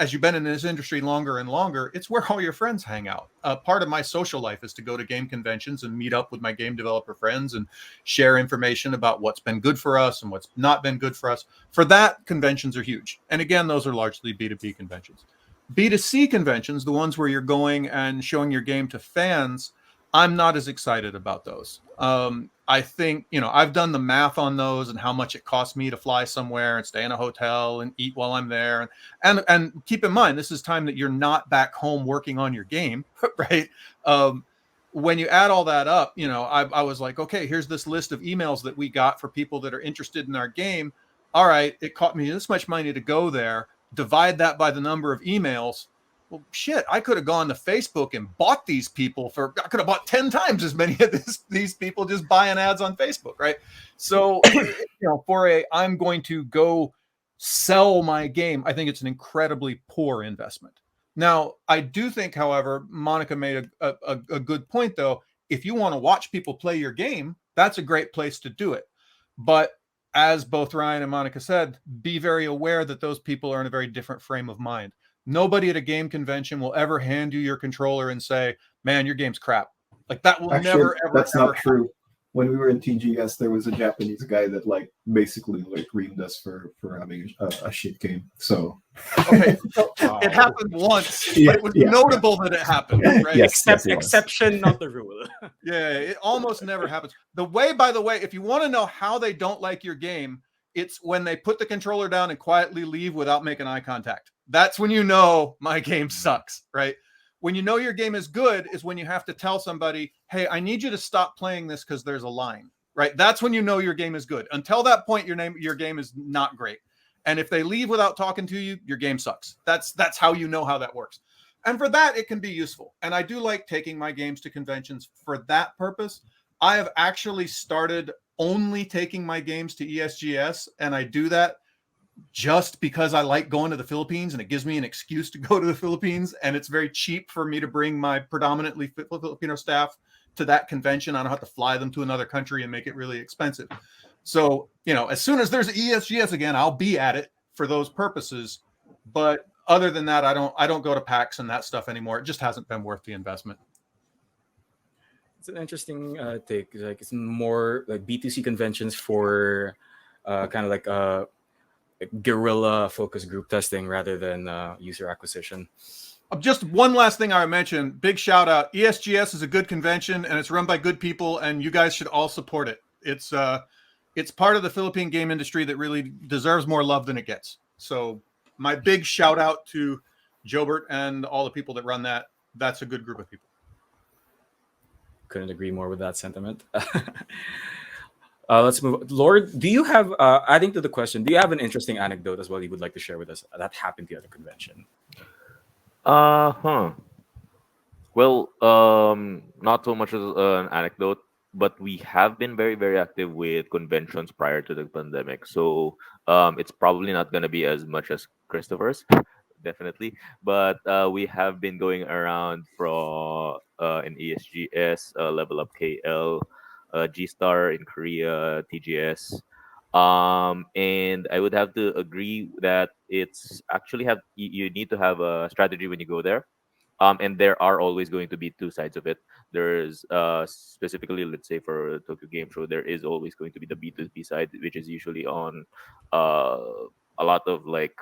as you've been in this industry longer and longer, it's where all your friends hang out. Part of my social life is to go to game conventions and meet up with my game developer friends and share information about what's been good for us and what's not been good for us. For that, conventions are huge. And again, those are largely B2B conventions. B2C conventions, the ones where you're going and showing your game to fans, I'm not as excited about those. I think, I've done the math on those and how much it costs me to fly somewhere and stay in a hotel and eat while I'm there. And keep in mind, this is time that you're not back home working on your game, right? When you add all that up, I was like, okay, here's this list of emails that we got for people that are interested in our game. All right, it cost me this much money to go there. Divide that by the number of emails. Well, shit, I could have gone to Facebook and bought these people I could have bought 10 times as many of these people just buying ads on Facebook, right? So, I'm going to go sell my game, I think it's an incredibly poor investment. Now, I do think, however, Monica made a good point, though. If you want to watch people play your game, that's a great place to do it. But as both Ryan and Monica said, be very aware that those people are in a very different frame of mind. Nobody at a game convention will ever hand you your controller and say, man, your game's crap. Like that will Actually, never, ever, that's ever not true. When we were in TGS, there was a Japanese guy that basically reamed us for having a shit game. So okay, so it happened once, but it was notable that it happened, right? Exception, not the rule. Yeah, it almost never happens. By the way, if you want to know how they don't like your game, it's when they put the controller down and quietly leave without making eye contact. That's when you know my game sucks, right? When you know your game is good is when you have to tell somebody, hey, I need you to stop playing this because there's a line, right? That's when you know your game is good. Until that point, your game is not great. And if they leave without talking to you, your game sucks. That's how you know how that works. And for that, it can be useful. And I do like taking my games to conventions for that purpose. I have actually started only taking my games to ESGS, and I do that just because I like going to the Philippines and it gives me an excuse to go to the Philippines. And it's very cheap for me to bring my predominantly Filipino staff to that convention. I don't have to fly them to another country and make it really expensive. So, as soon as there's ESGS again, I'll be at it for those purposes. But other than that, I don't go to PAX and that stuff anymore. It just hasn't been worth the investment. It's an interesting take. Like it's more like B2C conventions for kind of like guerrilla focus group testing rather than user acquisition. Just one last thing I would mention, big shout out. ESGS is a good convention and it's run by good people, and you guys should all support it. It's part of the Philippine game industry that really deserves more love than it gets. So my big shout out to Jobert and all the people that run that. That's a good group of people. Couldn't agree more with that sentiment. Let's move. Lord, do you have, adding to the question, do you have an interesting anecdote as well you would like to share with us that happened at a convention? Huh. Well, not so much as an anecdote, but we have been very, very active with conventions prior to the pandemic. So it's probably not going to be as much as Christopher's, definitely. But we have been going around from in ESGS, Level Up KL, G Star in Korea, TGS. And I would have to agree that it's actually you need to have a strategy when you go there. And there are always going to be two sides of it. There's specifically, let's say for Tokyo Game Show, there is always going to be the B2B side, which is usually on uh, a lot of like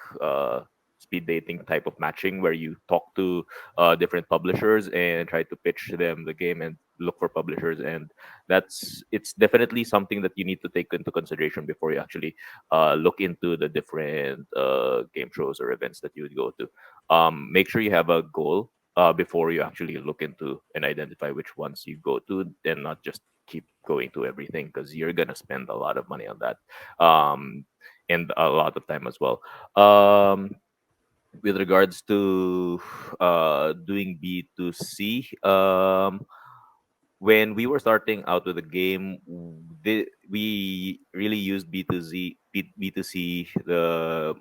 speed dating type of matching, where you talk to different publishers and try to pitch them the game and look for publishers. And it's definitely something that you need to take into consideration before you actually look into the different game shows or events that you would go to. Make sure you have a goal before you actually look into and identify which ones you go to, and not just keep going to everything, because you're gonna spend a lot of money on that, and a lot of time as well. With regards to doing B2C, when we were starting out with the game, we really used B2C, the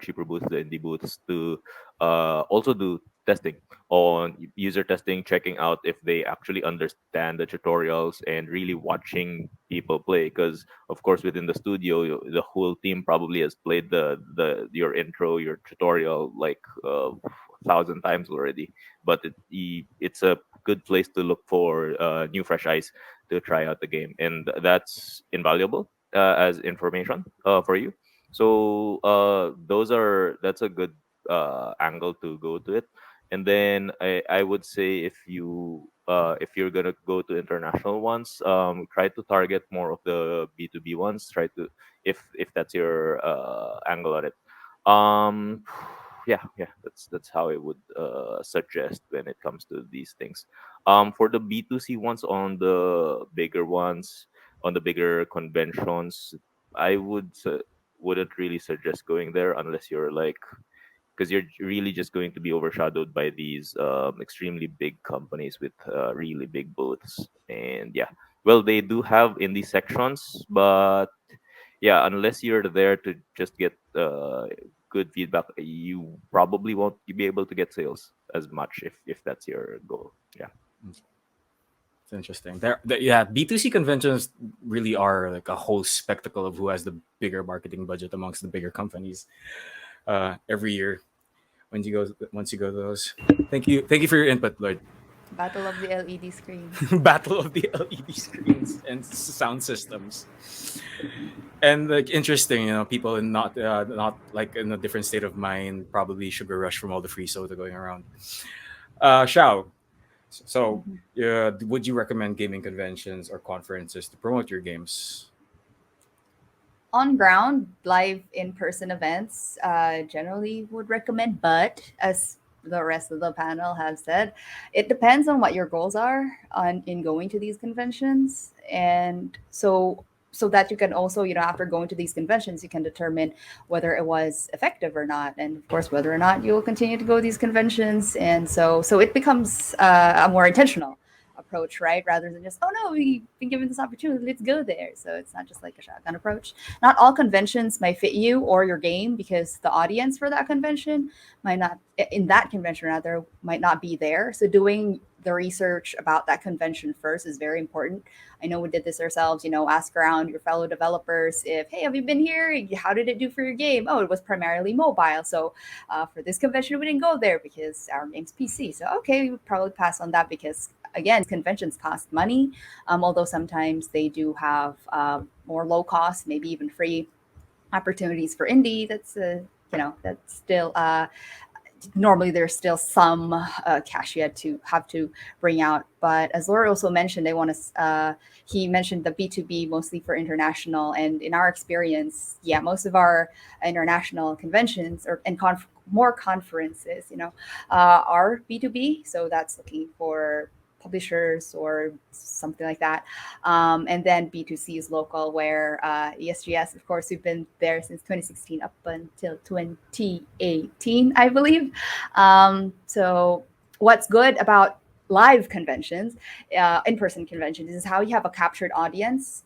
cheaper booths, the indie booths, to also do testing on user testing, checking out if they actually understand the tutorials and really watching people play. Because of course, within the studio, the whole team probably has played the your intro, your tutorial like 1,000 times already. But it's a good place to look for new fresh eyes to try out the game, and that's invaluable as information for you. So that's a good angle to go to it. And then I would say if you're gonna go to international ones, try to target more of the B2B ones. Try to, if that's your angle on it. Um, yeah, that's how I would suggest when it comes to these things. For the B2C ones, on the bigger ones, on the bigger conventions, I wouldn't really suggest going there unless you're like, because you're really just going to be overshadowed by these extremely big companies with really big booths. And yeah, well, they do have indie sections, but yeah, unless you're there to just get good feedback, you probably won't be able to get sales as much if that's your goal. Yeah. It's interesting. Yeah, B2C conventions really are like a whole spectacle of who has the bigger marketing budget amongst the bigger companies every year when you go once you go to those. Thank you for your input, Lloyd. Battle of the LED screens. Battle of the LED screens and sound systems. And like interesting, people in not like in a different state of mind, probably sugar rush from all the free soda going around. Shao, so Mhm. would you recommend gaming conventions or conferences to promote your games? On ground, live in person events generally would recommend, but as the rest of the panel have said, it depends on what your goals are on in going to these conventions, and so that you can also, after going to these conventions, you can determine whether it was effective or not, and of course whether or not you will continue to go to these conventions. And so it becomes a more intentional approach, right? Rather than just, oh no, we've been given this opportunity, let's go there. So it's not just like a shotgun approach. Not all conventions might fit you or your game, because the audience for that convention might not, in that convention rather, might not be there. So doing the research about that convention first is very important. I know we did this ourselves, ask around your fellow developers if, hey, have you been here? How did it do for your game? Oh, it was primarily mobile. So for this convention, we didn't go there because our game's PC. So, okay, we would probably pass on that, because again, conventions cost money, although sometimes they do have more low cost, maybe even free opportunities for indie. That's still normally there's still some cash you have to bring out. But as Laura also mentioned, he mentioned the B2B mostly for international. And in our experience, most of our international conventions and more conferences, are B2B. So that's looking for publishers or something like that. And then B2C is local, where ESGS, of course, we've been there since 2016 up until 2018, I believe. So what's good about live conventions, in-person conventions, is how you have a captured audience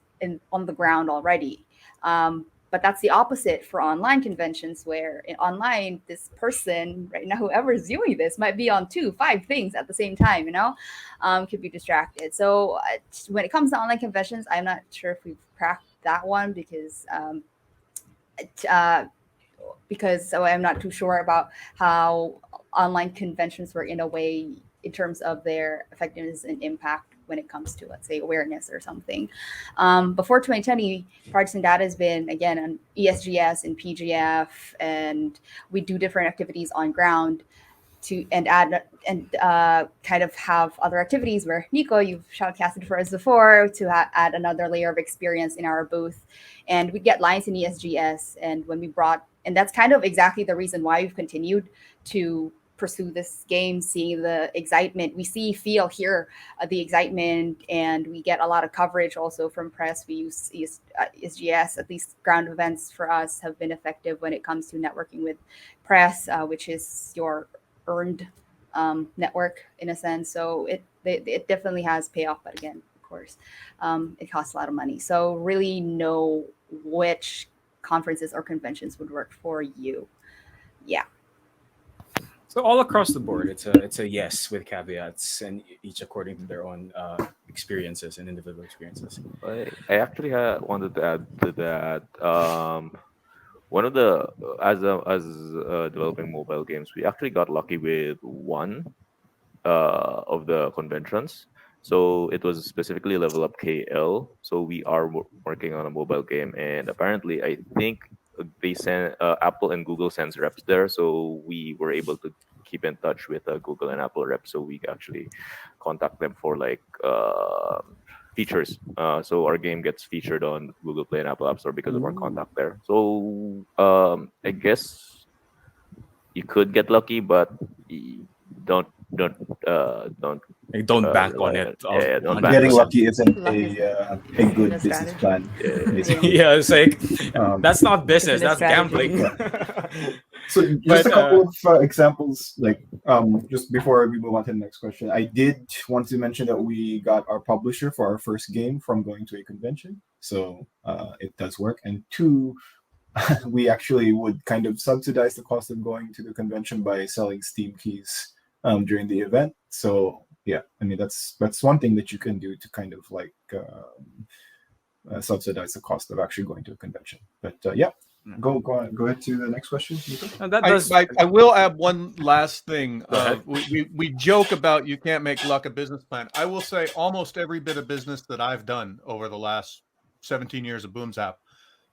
on the ground already. But that's the opposite for online conventions, where in online, this person right now, whoever's viewing this, might be on 2-5 things at the same time, could be distracted. So when it comes to online conventions, I'm not sure if we've cracked that one, because I'm not too sure about how online conventions work in a way in terms of their effectiveness and impact when it comes to, let's say, awareness or something. Before 2020, Partisan Data has been, again, on ESGS and PGF, and we do different activities on ground and kind of have other activities where, Nico, you've shoutcasted for us before, to add another layer of experience in our booth. And we get lines in ESGS, and that's kind of exactly the reason why we've continued to pursue this game, seeing the excitement. We feel, hear the excitement, and we get a lot of coverage also from press. We use ESGS, at least ground events for us have been effective when it comes to networking with press, which is your earned network in a sense. So it definitely has payoff, but again, of course, it costs a lot of money. So really know which conferences or conventions would work for you. Yeah. So all across the board, it's a yes with caveats, and each according to their own experiences and individual experiences. I actually wanted to add to that. One of the as developing mobile games, we actually got lucky with one of the conventions. So it was specifically Level Up KL. So we are working on a mobile game, and apparently, I think they sent Apple and Google sends reps there. So we were able to keep in touch with Google and Apple reps, so we actually contact them for like features. So our game gets featured on Google Play and Apple App Store because of our contact there. So I guess you could get lucky, but don't don't don't Like, don't bank on rely it. on yeah, don't On bank Getting on it. lucky isn't Luck is a good a business strategy. plan. Yeah. Basically. Yeah, it's like Um, that's not business. Isn't a That's strategy. gambling. So just But a couple of examples, like just before we move on to the next question, I did want to mention that we got our publisher for our first game from going to a convention, so it does work. And two, we actually would kind of subsidize the cost of going to the convention by selling Steam keys during the event. So yeah, I mean that's one thing that you can do to kind of like subsidize the cost of actually going to a convention. But yeah. Go ahead to the next question, Nico. and that does. I will add one last thing. Go ahead. We joke about you can't make luck a business plan. I will say almost every bit of business that I've done over the last 17 years of Booms App,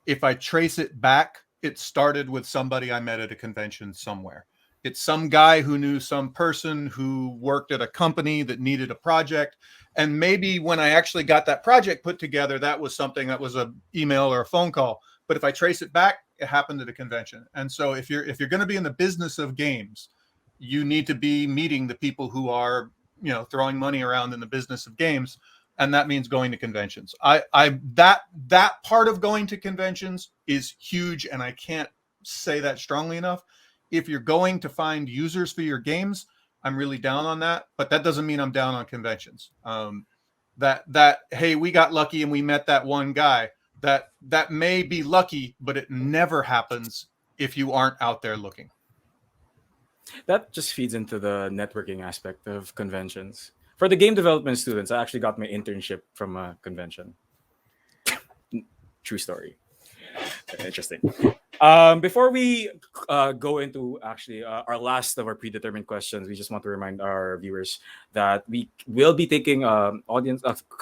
if I trace it back, it started with somebody I met at a convention somewhere. It's some guy who knew some person who worked at a company that needed a project. And maybe when I actually got that project put together, that was something that was an email or a phone call. But if I trace it back, it happened at a convention. And so if you're going to be in the business of games, you need to be meeting the people who are, throwing money around in the business of games, and that means going to conventions. That part of going to conventions is huge, and I can't say that strongly enough. If you're going to find users for your games, I'm really down on that, but that doesn't mean I'm down on conventions. That hey, we got lucky and we met that one guy. That may be lucky, but it never happens if you aren't out there looking. That just feeds into the networking aspect of conventions. For the game development students, I actually got my internship from a convention. True story. Interesting. Before we go into actually our last of our predetermined questions, we just want to remind our viewers that we will be taking a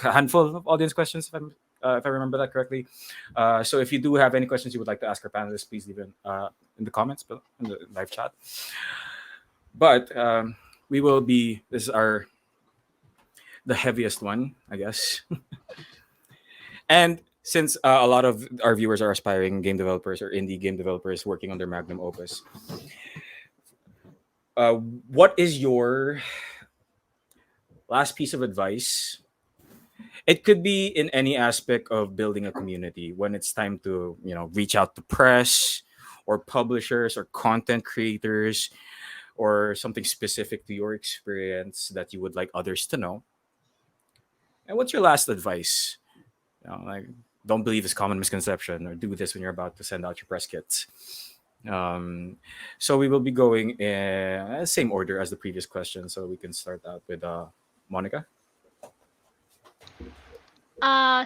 handful of audience questions, if I remember that correctly. So if you do have any questions you would like to ask our panelists, please leave it in the comments below, in the live chat. But we will be, this is the heaviest one, I guess. And since a lot of our viewers are aspiring game developers or indie game developers working on their magnum opus, what is your last piece of advice? It could be in any aspect of building a community when it's time to, reach out to press or publishers or content creators or something specific to your experience that you would like others to know. And what's your last advice? Like, don't believe this common misconception, or do this when you're about to send out your press kits. So we will be going in the same order as the previous question. So we can start out with Monica.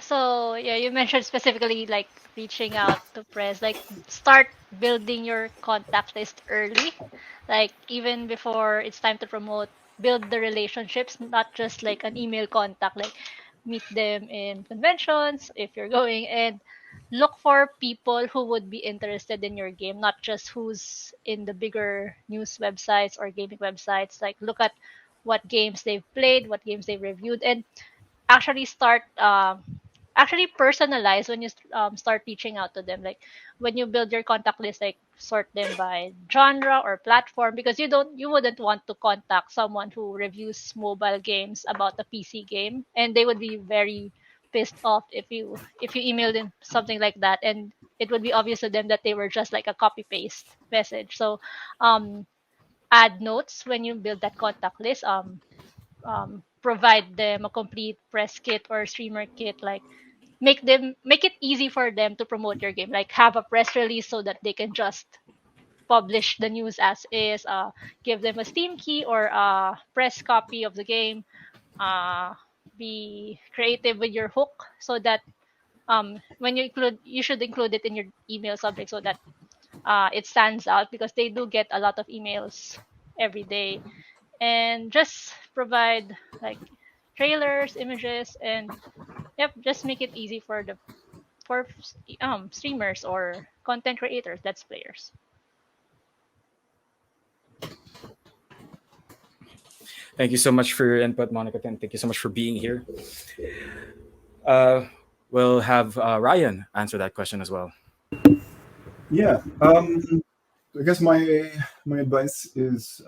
So yeah, you mentioned specifically like reaching out to press, like start building your contact list early, like even before it's time to promote, build the relationships, not just like an email contact, like meet them in conventions if you're going, and look for people who would be interested in your game, not just who's in the bigger news websites or gaming websites. Like look at what games they've played, what games they've reviewed, and actually start actually personalize when you start reaching out to them, like when you build your contact list, like sort them by genre or platform, because you wouldn't want to contact someone who reviews mobile games about a PC game, and they would be very pissed off if you email them something like that, and it would be obvious to them that they were just like a copy paste message. So um add notes when you build that contact list. Provide them a complete press kit or streamer kit, like make it easy for them to promote your game, like have a press release so that they can just publish the news as is. Give them a Steam key or a press copy of the game. uh, be creative with your hook so that when you should include it in your email subject so that it stands out, because they do get a lot of emails every day. And just provide like trailers, images, and yep, just make it easy for the for streamers or content creators, that's players. Thank you so much for your input, Monica, and thank you so much for being here. Uh, we'll have Ryan answer that question as well. Yeah. I guess my advice is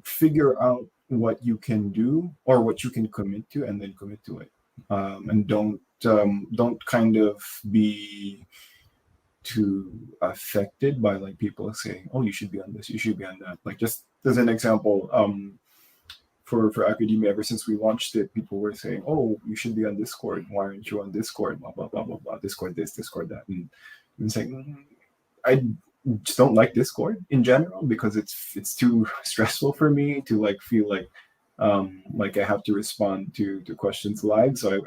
figure out what you can do or what you can commit to, and then commit to it. And don't kind of be too affected by like people saying, "Oh, you should be on this, you should be on that." Like just as an example, for academia, ever since we launched it, people were saying, "Oh, you should be on Discord. Why aren't you on Discord? Blah blah blah blah blah. Discord this, Discord that." And it's like, I just don't like Discord in general because it's too stressful for me to like feel like I have to respond to questions live. So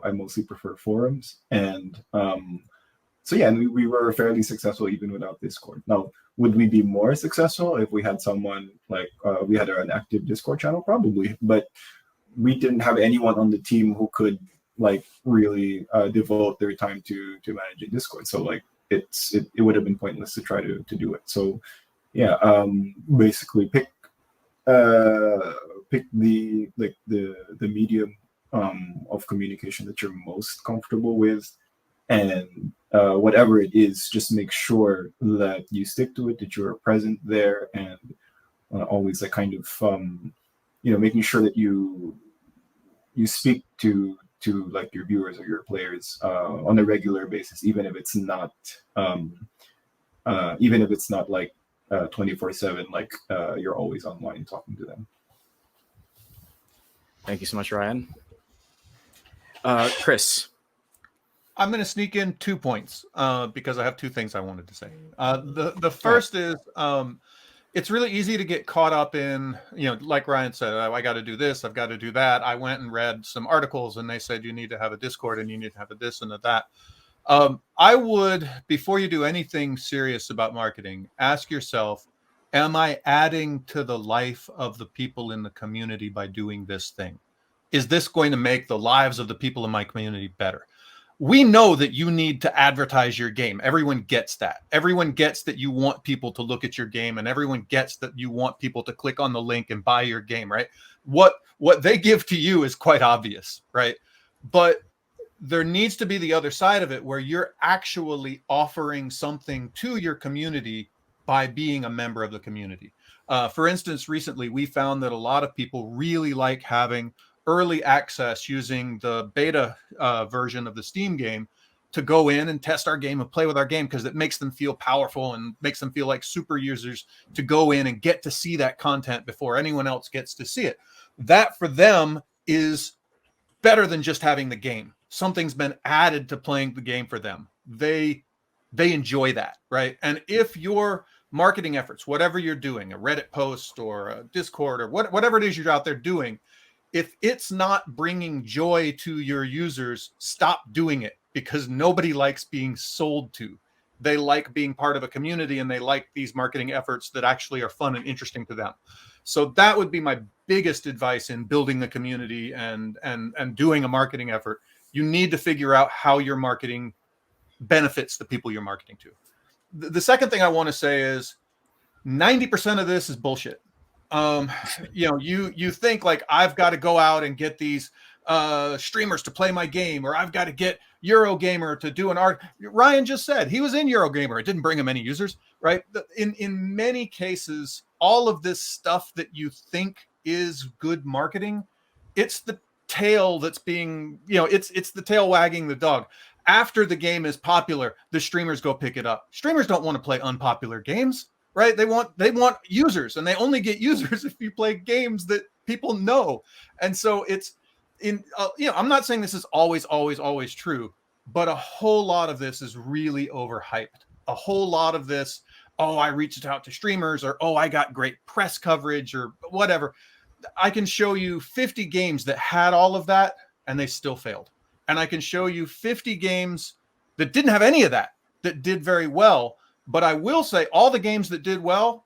I mostly prefer forums, and so yeah, and we were fairly successful even without Discord. Now, would we be more successful if we had someone like we had an active Discord channel? Probably, but we didn't have anyone on the team who could like really devote their time to managing Discord. So like it would have been pointless to try to do it. So yeah, basically uh, pick the medium of communication that you're most comfortable with, and whatever it is, just make sure that you stick to it, that you're present there, and always like kind of making sure that you speak to like your viewers or your players on a regular basis, even if it's not like 24/7, like you're always online talking to them. Thank you so much, Ryan. Chris. I'm going to sneak in 2 points because I have two things I wanted to say. The Go ahead. first is it's really easy to get caught up in, like Ryan said, I got to do this, I've got to do that. I went and read some articles and they said you need to have a Discord and you need to have a this and a that. I would, before you do anything serious about marketing, ask yourself, am I adding to the life of the people in the community by doing this thing? Is this going to make the lives of the people in my community better? We know that you need to advertise your game. Everyone gets that. Everyone gets that you want people to look at your game, and everyone gets that you want people to click on the link and buy your game, right? What they give to you is quite obvious, right? But there needs to be the other side of it where you're actually offering something to your community by being a member of the community. For instance, recently we found that a lot of people really like having early access using the beta version of the Steam game to go in and test our game and play with our game, because it makes them feel powerful and makes them feel like super users to go in and get to see that content before anyone else gets to see it. That for them is better than just having the game. Something's been added to playing the game for them. They enjoy that, right? And if your marketing efforts, whatever you're doing, a Reddit post or a Discord or whatever it is you're out there doing, if it's not bringing joy to your users, stop doing it, because nobody likes being sold to. They like being part of a community, and they like these marketing efforts that actually are fun and interesting to them. So that would be my biggest advice in building the community and doing a marketing effort. You need to figure out how your marketing benefits the people you're marketing to. The second thing I want to say is 90% of this is bullshit. You think like, I've got to go out and get these streamers to play my game, or I've got to get Eurogamer to do an art. Ryan just said he was in Eurogamer. It didn't bring him any users, right? In many cases, all of this stuff that you think is good marketing, it's the tail that's being, it's the tail wagging the dog. After the game is popular, the streamers go pick it up. Streamers don't want to play unpopular games, right? They want users, and they only get users if you play games that people know. And so it's I'm not saying this is always true, but a whole lot of this is really overhyped. A whole lot of this, oh, I reached out to streamers, or oh, I got great press coverage, or whatever. I can show you 50 games that had all of that and they still failed. And I can show you 50 games that didn't have any of that did very well. But I will say all the games that did well,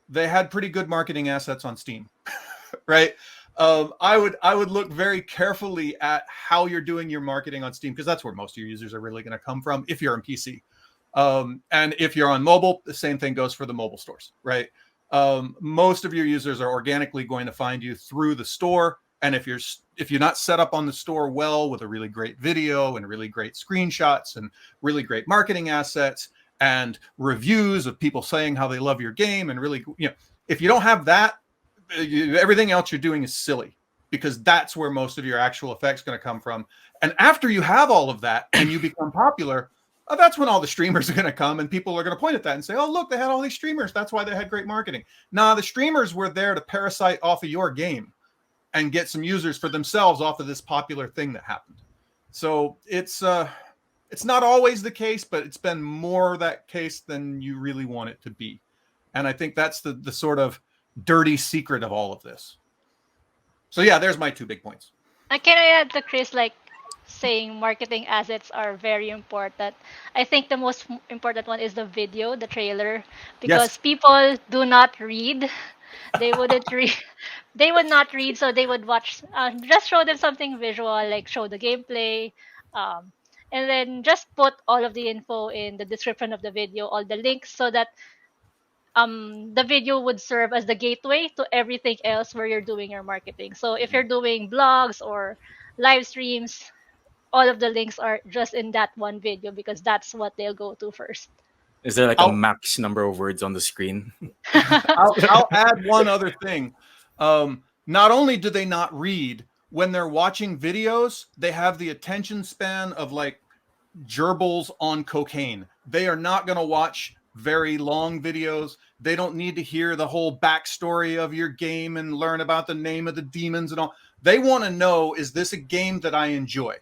they had pretty good marketing assets on Steam, right? I would look very carefully at how you're doing your marketing on Steam, because that's where most of your users are really going to come from if you're on PC. And if you're on mobile, the same thing goes for the mobile stores, right? Most of your users are organically going to find you through the store. And if you're not set up on the store well with a really great video and really great screenshots and really great marketing assets and reviews of people saying how they love your game, and really, if you don't have that, everything else you're doing is silly, because that's where most of your actual effect's going to come from. And after you have all of that and you become popular, that's when all the streamers are going to come, and people are going to point at that and say, oh, look, they had all these streamers. That's why they had great marketing. Nah, the streamers were there to parasite off of your game and get some users for themselves off of this popular thing that happened. So it's not always the case, but it's been more that case than you really want it to be. And I think that's the sort of dirty secret of all of this. So yeah, there's my 2 big points. Can I add to Chris, like, saying marketing assets are very important? I think the most important one is the video, the trailer, because Yes. people do not read. They wouldn't read. They would not read, so they would watch. Just show them something visual, like show the gameplay, um, and then just put all of the info in the description of the video, all the links, so that the video would serve as the gateway to everything else where you're doing your marketing. So if you're doing blogs or live streams, all of the links are just in that one video because that's what they'll go to first. Is there like a I'll, max number of words on the screen? I'll add one other thing. Not only do they not read, when they're watching videos, they have the attention span of like gerbils on cocaine. They are not going to watch very long videos. They don't need to hear the whole backstory of your game and learn about the name of the demons and all. They want to know, is this a game that I enjoy?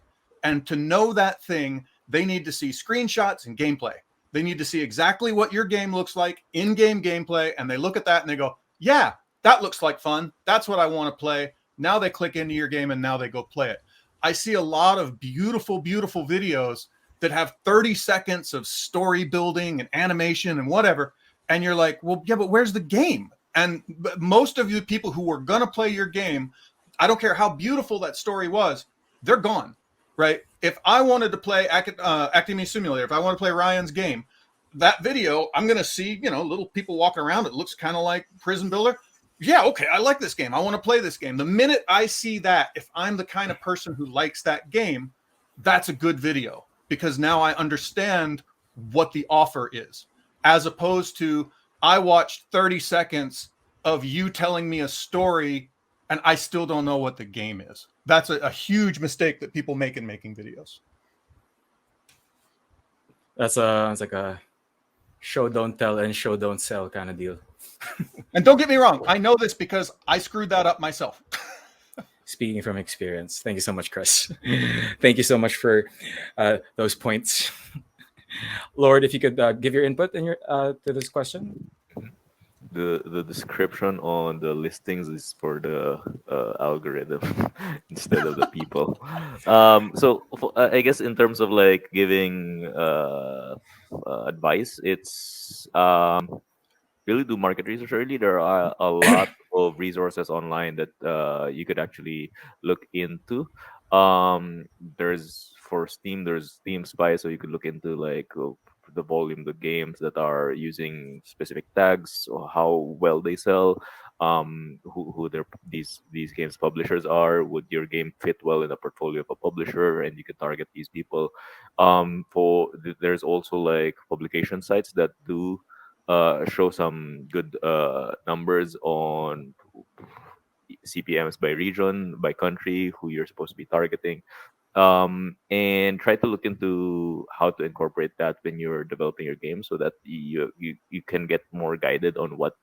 And to know that thing, they need to see screenshots and gameplay. They need to see exactly what your game looks like in-game gameplay, and they look at that and they go, yeah, that looks like fun. That's what I want to play. Now they click into your game and now they go play it. I see a lot of beautiful, beautiful videos that have 30 seconds of story building and animation and whatever. And you're like, well, yeah, but where's the game? And most of you people who were going to play your game, I don't care how beautiful that story was, they're gone, right? If I wanted to play Academy Simulator, if I want to play Ryan's game, that video, I'm going to see, little people walking around. It looks kind of like Prison Builder. Yeah, okay, I like this game. I want to play this game. The minute I see that, if I'm the kind of person who likes that game, that's a good video because now I understand what the offer is, as opposed to I watched 30 seconds of you telling me a story and I still don't know what the game is. That's a huge mistake that people make in making videos. It's like a show don't tell and show don't sell kind of deal. And don't get me wrong, I know this because I screwed that up myself. Speaking from experience. Thank you so much, Chris. Thank you so much for those points. Lord, if you could give your input in your to this question. The description on the listings is for the algorithm instead of the people. I guess in terms of like giving advice, it's really do market research early. There are a lot of resources online that you could actually look into. There's for Steam, there's Steam Spy, so you could look into like the volume, the games that are using specific tags, or how well they sell, who these games publishers are. Would your game fit well in a portfolio of a publisher, and you can target these people. There's also like publication sites that do show some good numbers on CPMs by region, by country, who you're supposed to be targeting, and try to look into how to incorporate that when you're developing your game, so that you can get more guided on what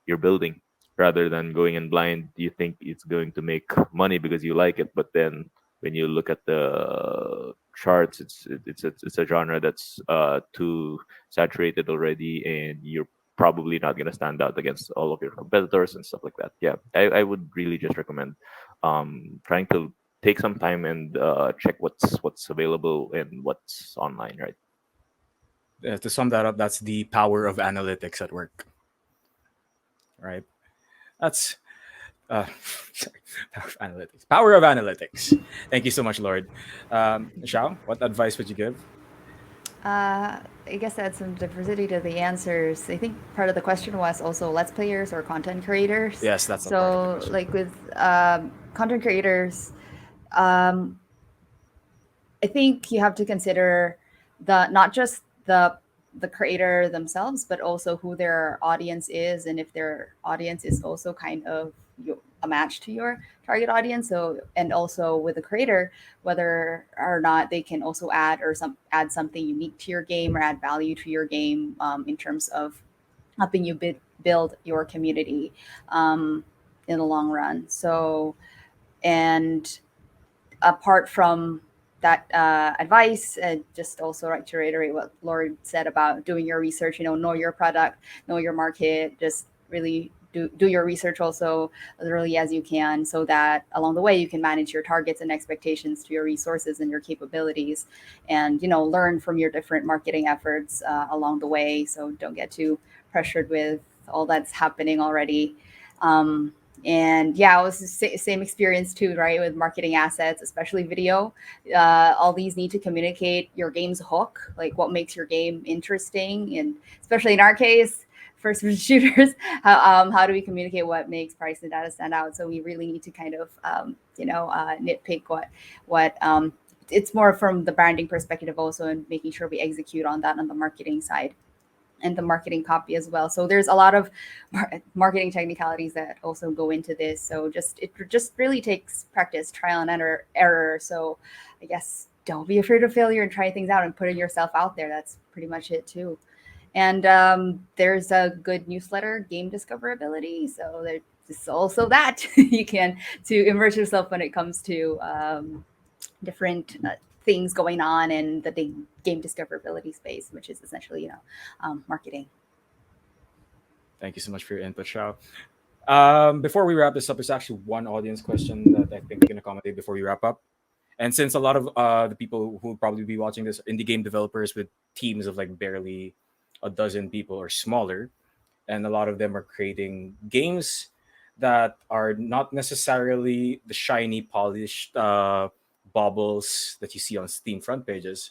you're building, rather than going in blind. You think it's going to make money because you like it, but then when you look at the charts, it's a genre that's too saturated already, and you're probably not going to stand out against all of your competitors and stuff like that. Yeah, I would really just recommend trying to take some time and check what's available and what's online, right? To sum that up, that's the power of analytics at work, right? That's sorry, power of analytics. Power of analytics. Thank you so much, Lord. Xiao, what advice would you give? I guess add some diversity to the answers. I think part of the question was also let's players or content creators. Yes, that's a part of the So question. like with content creators, I think you have to consider not just the creator themselves, but also who their audience is, and if their audience is also kind of a match to your target audience. So, and also with the creator, whether or not they can also add something unique to your game or add value to your game, in terms of helping you build your community in the long run. So, and apart from that advice, just also like to reiterate what Lord said about doing your research, know your product, know your market, just really do your research also as early as you can, so that along the way you can manage your targets and expectations to your resources and your capabilities, and learn from your different marketing efforts along the way, so don't get too pressured with all that's happening already. And yeah, it was the same experience too, right? With marketing assets, especially video. All these need to communicate your game's hook, like what makes your game interesting. And especially in our case, first person shooters, how do we communicate what makes price and data stand out? So we really need to kind of, nitpick what it's more from the branding perspective also, and making sure we execute on that on the marketing side and the marketing copy as well. So there's a lot of marketing technicalities that also go into this. So it just really takes practice, trial and error. So I guess don't be afraid of failure and try things out and putting yourself out there. That's pretty much it too. And there's a good newsletter, Game Discoverability. So there's also that you can to immerse yourself when it comes to different things going on in the game discoverability space, which is essentially, marketing. Thank you so much for your input, Shao. Before we wrap this up, there's actually one audience question that I think we can accommodate before we wrap up. And since a lot of the people who will probably be watching this are indie game developers with teams of like barely a dozen people or smaller, and a lot of them are creating games that are not necessarily the shiny, polished baubles that you see on Steam front pages.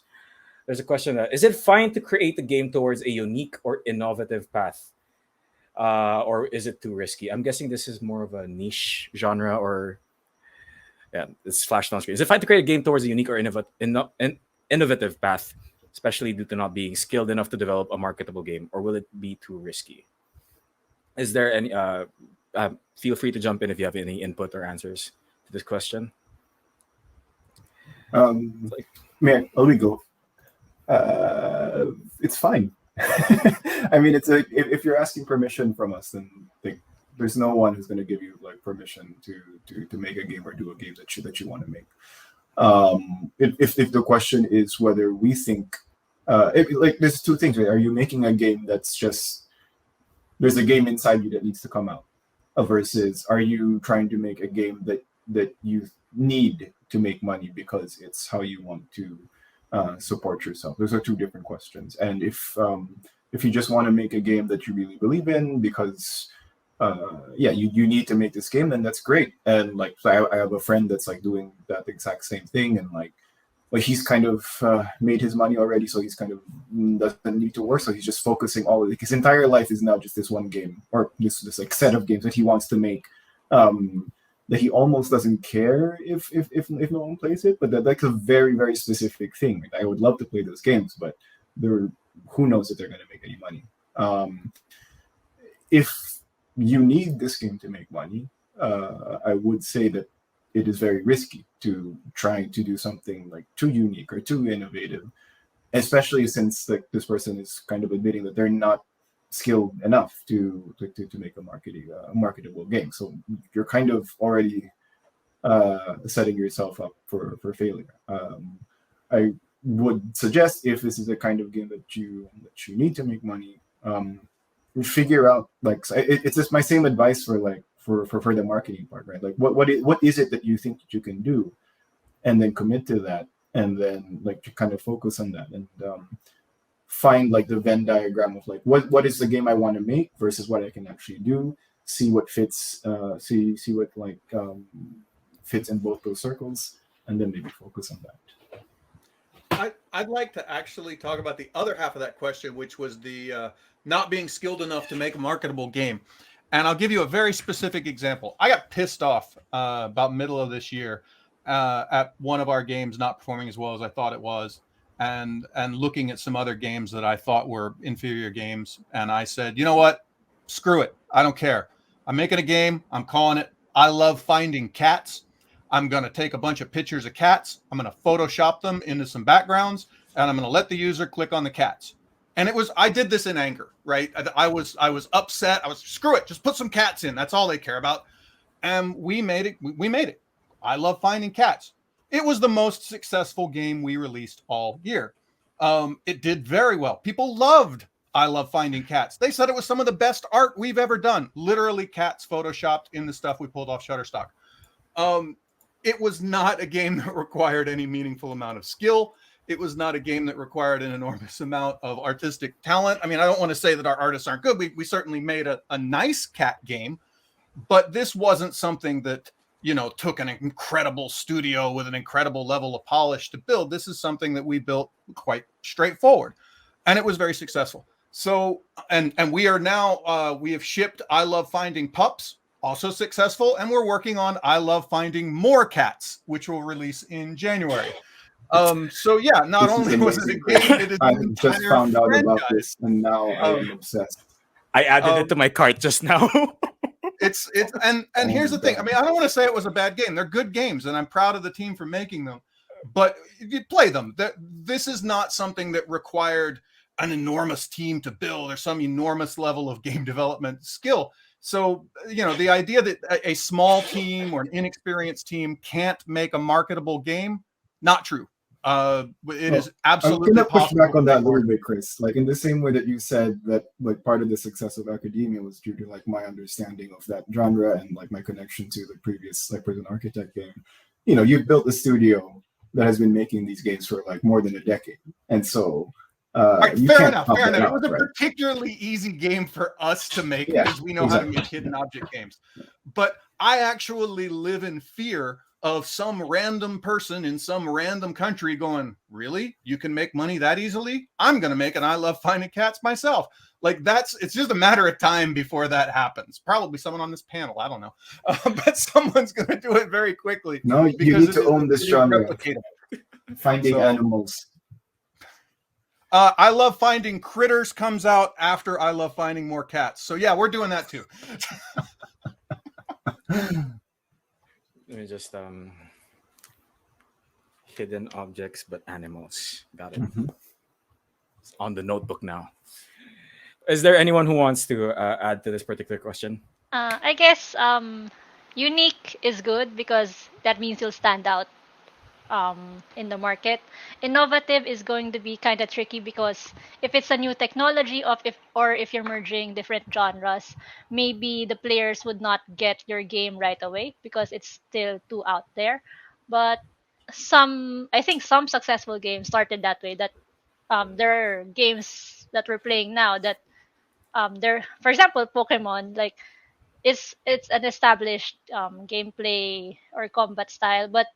There's a question that is it fine to create a game towards a unique or innovative path? Or is it too risky? I'm guessing this is more of a niche genre, or yeah, it's flashed on screen. Is it fine to create a game towards a unique or innovative path, especially due to not being skilled enough to develop a marketable game, or will it be too risky? Is there any? Feel free to jump in if you have any input or answers to this question. Like, Man, let me go. It's fine. I mean, it's if you're asking permission from us, then like, there's no one who's going to give you like permission to make a game or do a game that you want to make. If the question is whether we think, like, there's two things, right? Are you making a game that's just there's a game inside you that needs to come out, versus are you trying to make a game that you need to make money because it's how you want to support yourself? Those are two different questions. And if you just want to make a game that you really believe in because you need to make this game, then that's great. And like, I have a friend that's like doing that exact same thing, and like he's kind of made his money already, so he's kind of doesn't need to work. So he's just focusing like his entire life is now just this one game, or this like set of games that he wants to make. That he almost doesn't care if no one plays it, but that's a very, very specific thing. Like, I would love to play those games, but who knows if they're going to make any money. If you need this game to make money, I would say that it is very risky to trying to do something like too unique or too innovative, especially since like this person is kind of admitting that they're not skilled enough to make a marketable game. So you're kind of already setting yourself up for failure. I would suggest, if this is the kind of game that you need to make money, figure out, like, it's just my same advice for the marketing part, right? Like what is it that you think that you can do, and then commit to that, and then like to kind of focus on that, and find like the Venn diagram of like what is the game I want to make versus what I can actually do. See what fits. See what like fits in both those circles, and then maybe focus on that. I'd like to actually talk about the other half of that question, which was the not being skilled enough to make a marketable game. And I'll give you a very specific example. I got pissed off about middle of this year at one of our games not performing as well as I thought it was, and looking at some other games that I thought were inferior games. And I said, you know what? Screw it. I don't care. I'm making a game. I'm calling it I Love Finding Cats. I'm going to take a bunch of pictures of cats. I'm going to Photoshop them into some backgrounds, and I'm going to let the user click on the cats. And I did this in anger, right? I was upset. I was, screw it. Just put some cats in. That's all they care about. And we made it. We made it. I Love Finding Cats. It was the most successful game we released all year. It did very well. People loved I Love Finding Cats. They said it was some of the best art we've ever done. Literally cats Photoshopped in the stuff we pulled off Shutterstock. It was not a game that required any meaningful amount of skill. It was not a game that required an enormous amount of artistic talent. I mean, I don't want to say that our artists aren't good. We certainly made a nice cat game, but this wasn't something that, took an incredible studio with an incredible level of polish to build. This is something that we built quite straightforward, and it was very successful. So, and we are now, we have shipped I Love Finding Pups, also successful, and we're working on I Love Finding More Cats, which will release in January. So yeah, not This is only was it amazing, a Chris. game, it is I an just entire found out about franchise. this, and now I Um, am obsessed. I added it um, to my cart just now. it's and Oh here's my the thing. I god. mean, I don't want to say it was a bad game. They're good games, and I'm proud of the team for making them. But you play them. This is not something that required an enormous team to build or some enormous level of game development skill. So, the idea that a small team or an inexperienced team can't make a marketable game, not true. It Well, is I'm absolutely gonna push possible back to on make that a little market. bit, Chris. Like in the same way that you said that like part of the success of academia was due to like my understanding of that genre and like my connection to the previous like Prison Architect game. You've built a studio that has been making these games for like more than a decade. And so All right, you fair can't enough, count fair that enough. It out, was a right? particularly easy game for us to make Yeah, because we know how to exactly. make hidden object games. But I actually live in fear of some random person in some random country going, really? You can make money that easily? I'm going to make an I Love Finding Cats myself. Like it's just a matter of time before that happens. Probably someone on this panel, I don't know. But someone's going to do it very quickly No, you because need to own this it is genre. replicatable. Finding So animals. I Love Finding Critters comes out after I Love Finding More Cats. So yeah, we're doing that too. Let me just hidden objects but animals. Got it. Mhm. It's on the notebook now. Is there anyone who wants to add to this particular question? I guess unique is good because that means you'll stand out in the market. Innovative is going to be kind of tricky because if it's a new technology or if you're merging different genres, maybe the players would not get your game right away because it's still too out there. But I think some successful games started that way. That there are games that we're playing now that they're, for example, Pokemon, like it's an established gameplay or combat style, but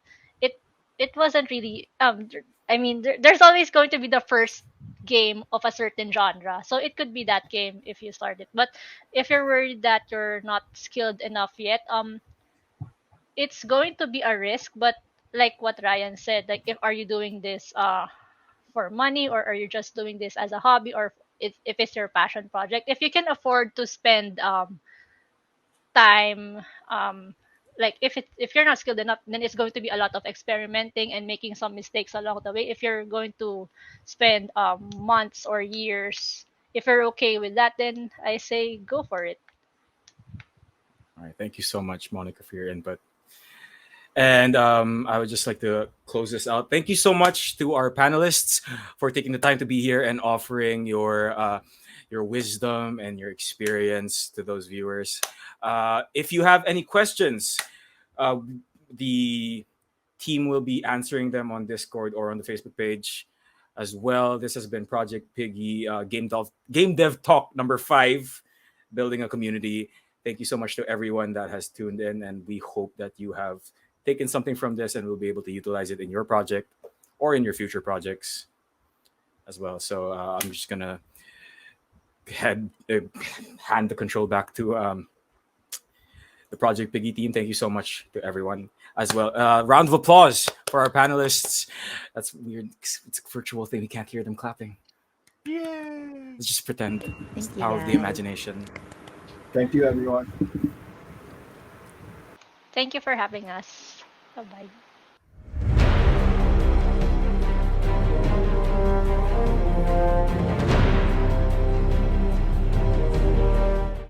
it it wasn't really I mean there's always going to be the first game of a certain genre, so it could be that game if you start it. But if you're worried that you're not skilled enough yet, it's going to be a risk. But like what Ryan said, like if are you doing this for money, or are you just doing this as a hobby, or if it's your passion project, if you can afford to spend time, like if you're not skilled enough, then it's going to be a lot of experimenting and making some mistakes along the way. If you're going to spend months or years, if you're okay with that, then I say go for it. All right. Thank you so much, Monica, for your input. And I would just like to close this out. Thank you so much to our panelists for taking the time to be here and offering your wisdom and your experience to those viewers. If you have any questions, uh, the team will be answering them on Discord or on the Facebook page as well. This has been Project Piggy, Game Dev Talk number 5, building a community. Thank you so much to everyone that has tuned in, and we hope that you have taken something from this and will be able to utilize it in your project or in your future projects as well. So I'm just gonna head hand the control back to the Project Piggy team. Thank you so much to everyone as well. Round of applause for our panelists. That's weird. It's a virtual thing. We can't hear them clapping. Yay! Let's just pretend. It's Thank the you, power of the guys. imagination. Thank you, everyone. Thank you for having us. Bye bye.